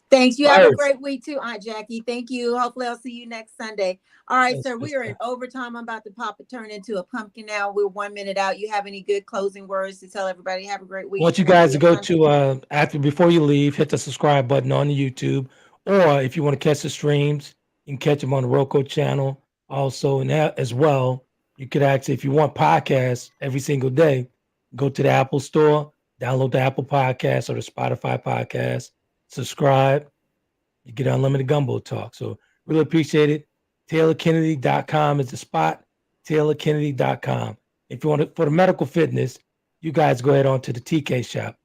Thanks. You have a great week too, Aunt Jackie. Thank you. Hopefully I'll see you next Sunday. All right, sir. We are in overtime. I'm about to turn into a pumpkin now. We're 1 minute out. You have any good closing words to tell everybody? Have a great week. I want you guys to go to before you leave, hit the subscribe button on the YouTube, or if you want to catch the streams, you can catch them on the Roku channel. Also, and as well, you could actually, if you want podcasts every single day, go to the Apple Store, download the Apple Podcast or the Spotify Podcast, subscribe. You get unlimited Gumbo Talk. So really appreciate it. TaylorKennedie.com is the spot. TaylorKennedie.com. If you want it for the medical fitness, you guys go ahead on to the TK shop.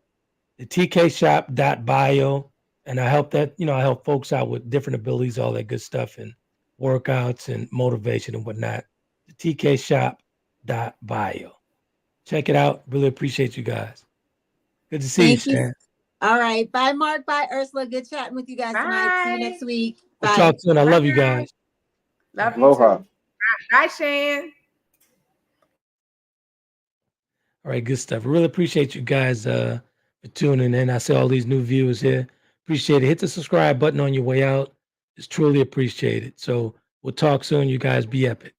The TKshop.bio. And I help folks out with different abilities, all that good stuff, and workouts and motivation and whatnot. The TKshop.bio. Check it out. Really appreciate you guys. Good to see you, Stan. All right. Bye, Mark. Bye, Ursula. Good chatting with you guys tonight. See you next week. Bye. We'll talk soon. I love you guys. Love you too. Bye, Shan. All right, good stuff. I really appreciate you guys for tuning in. I see all these new viewers here. Appreciate it. Hit the subscribe button on your way out. It's truly appreciated. So we'll talk soon. You guys be epic.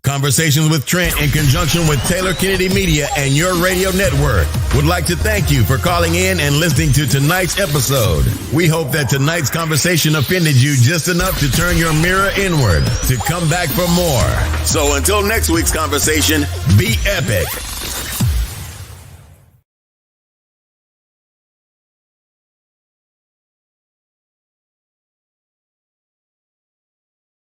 Conversations with Trent in conjunction with Taylor Kennedy Media and your radio network would like to thank you for calling in and listening to tonight's episode. We hope that tonight's conversation offended you just enough to turn your mirror inward to come back for more. So until next week's conversation, be epic.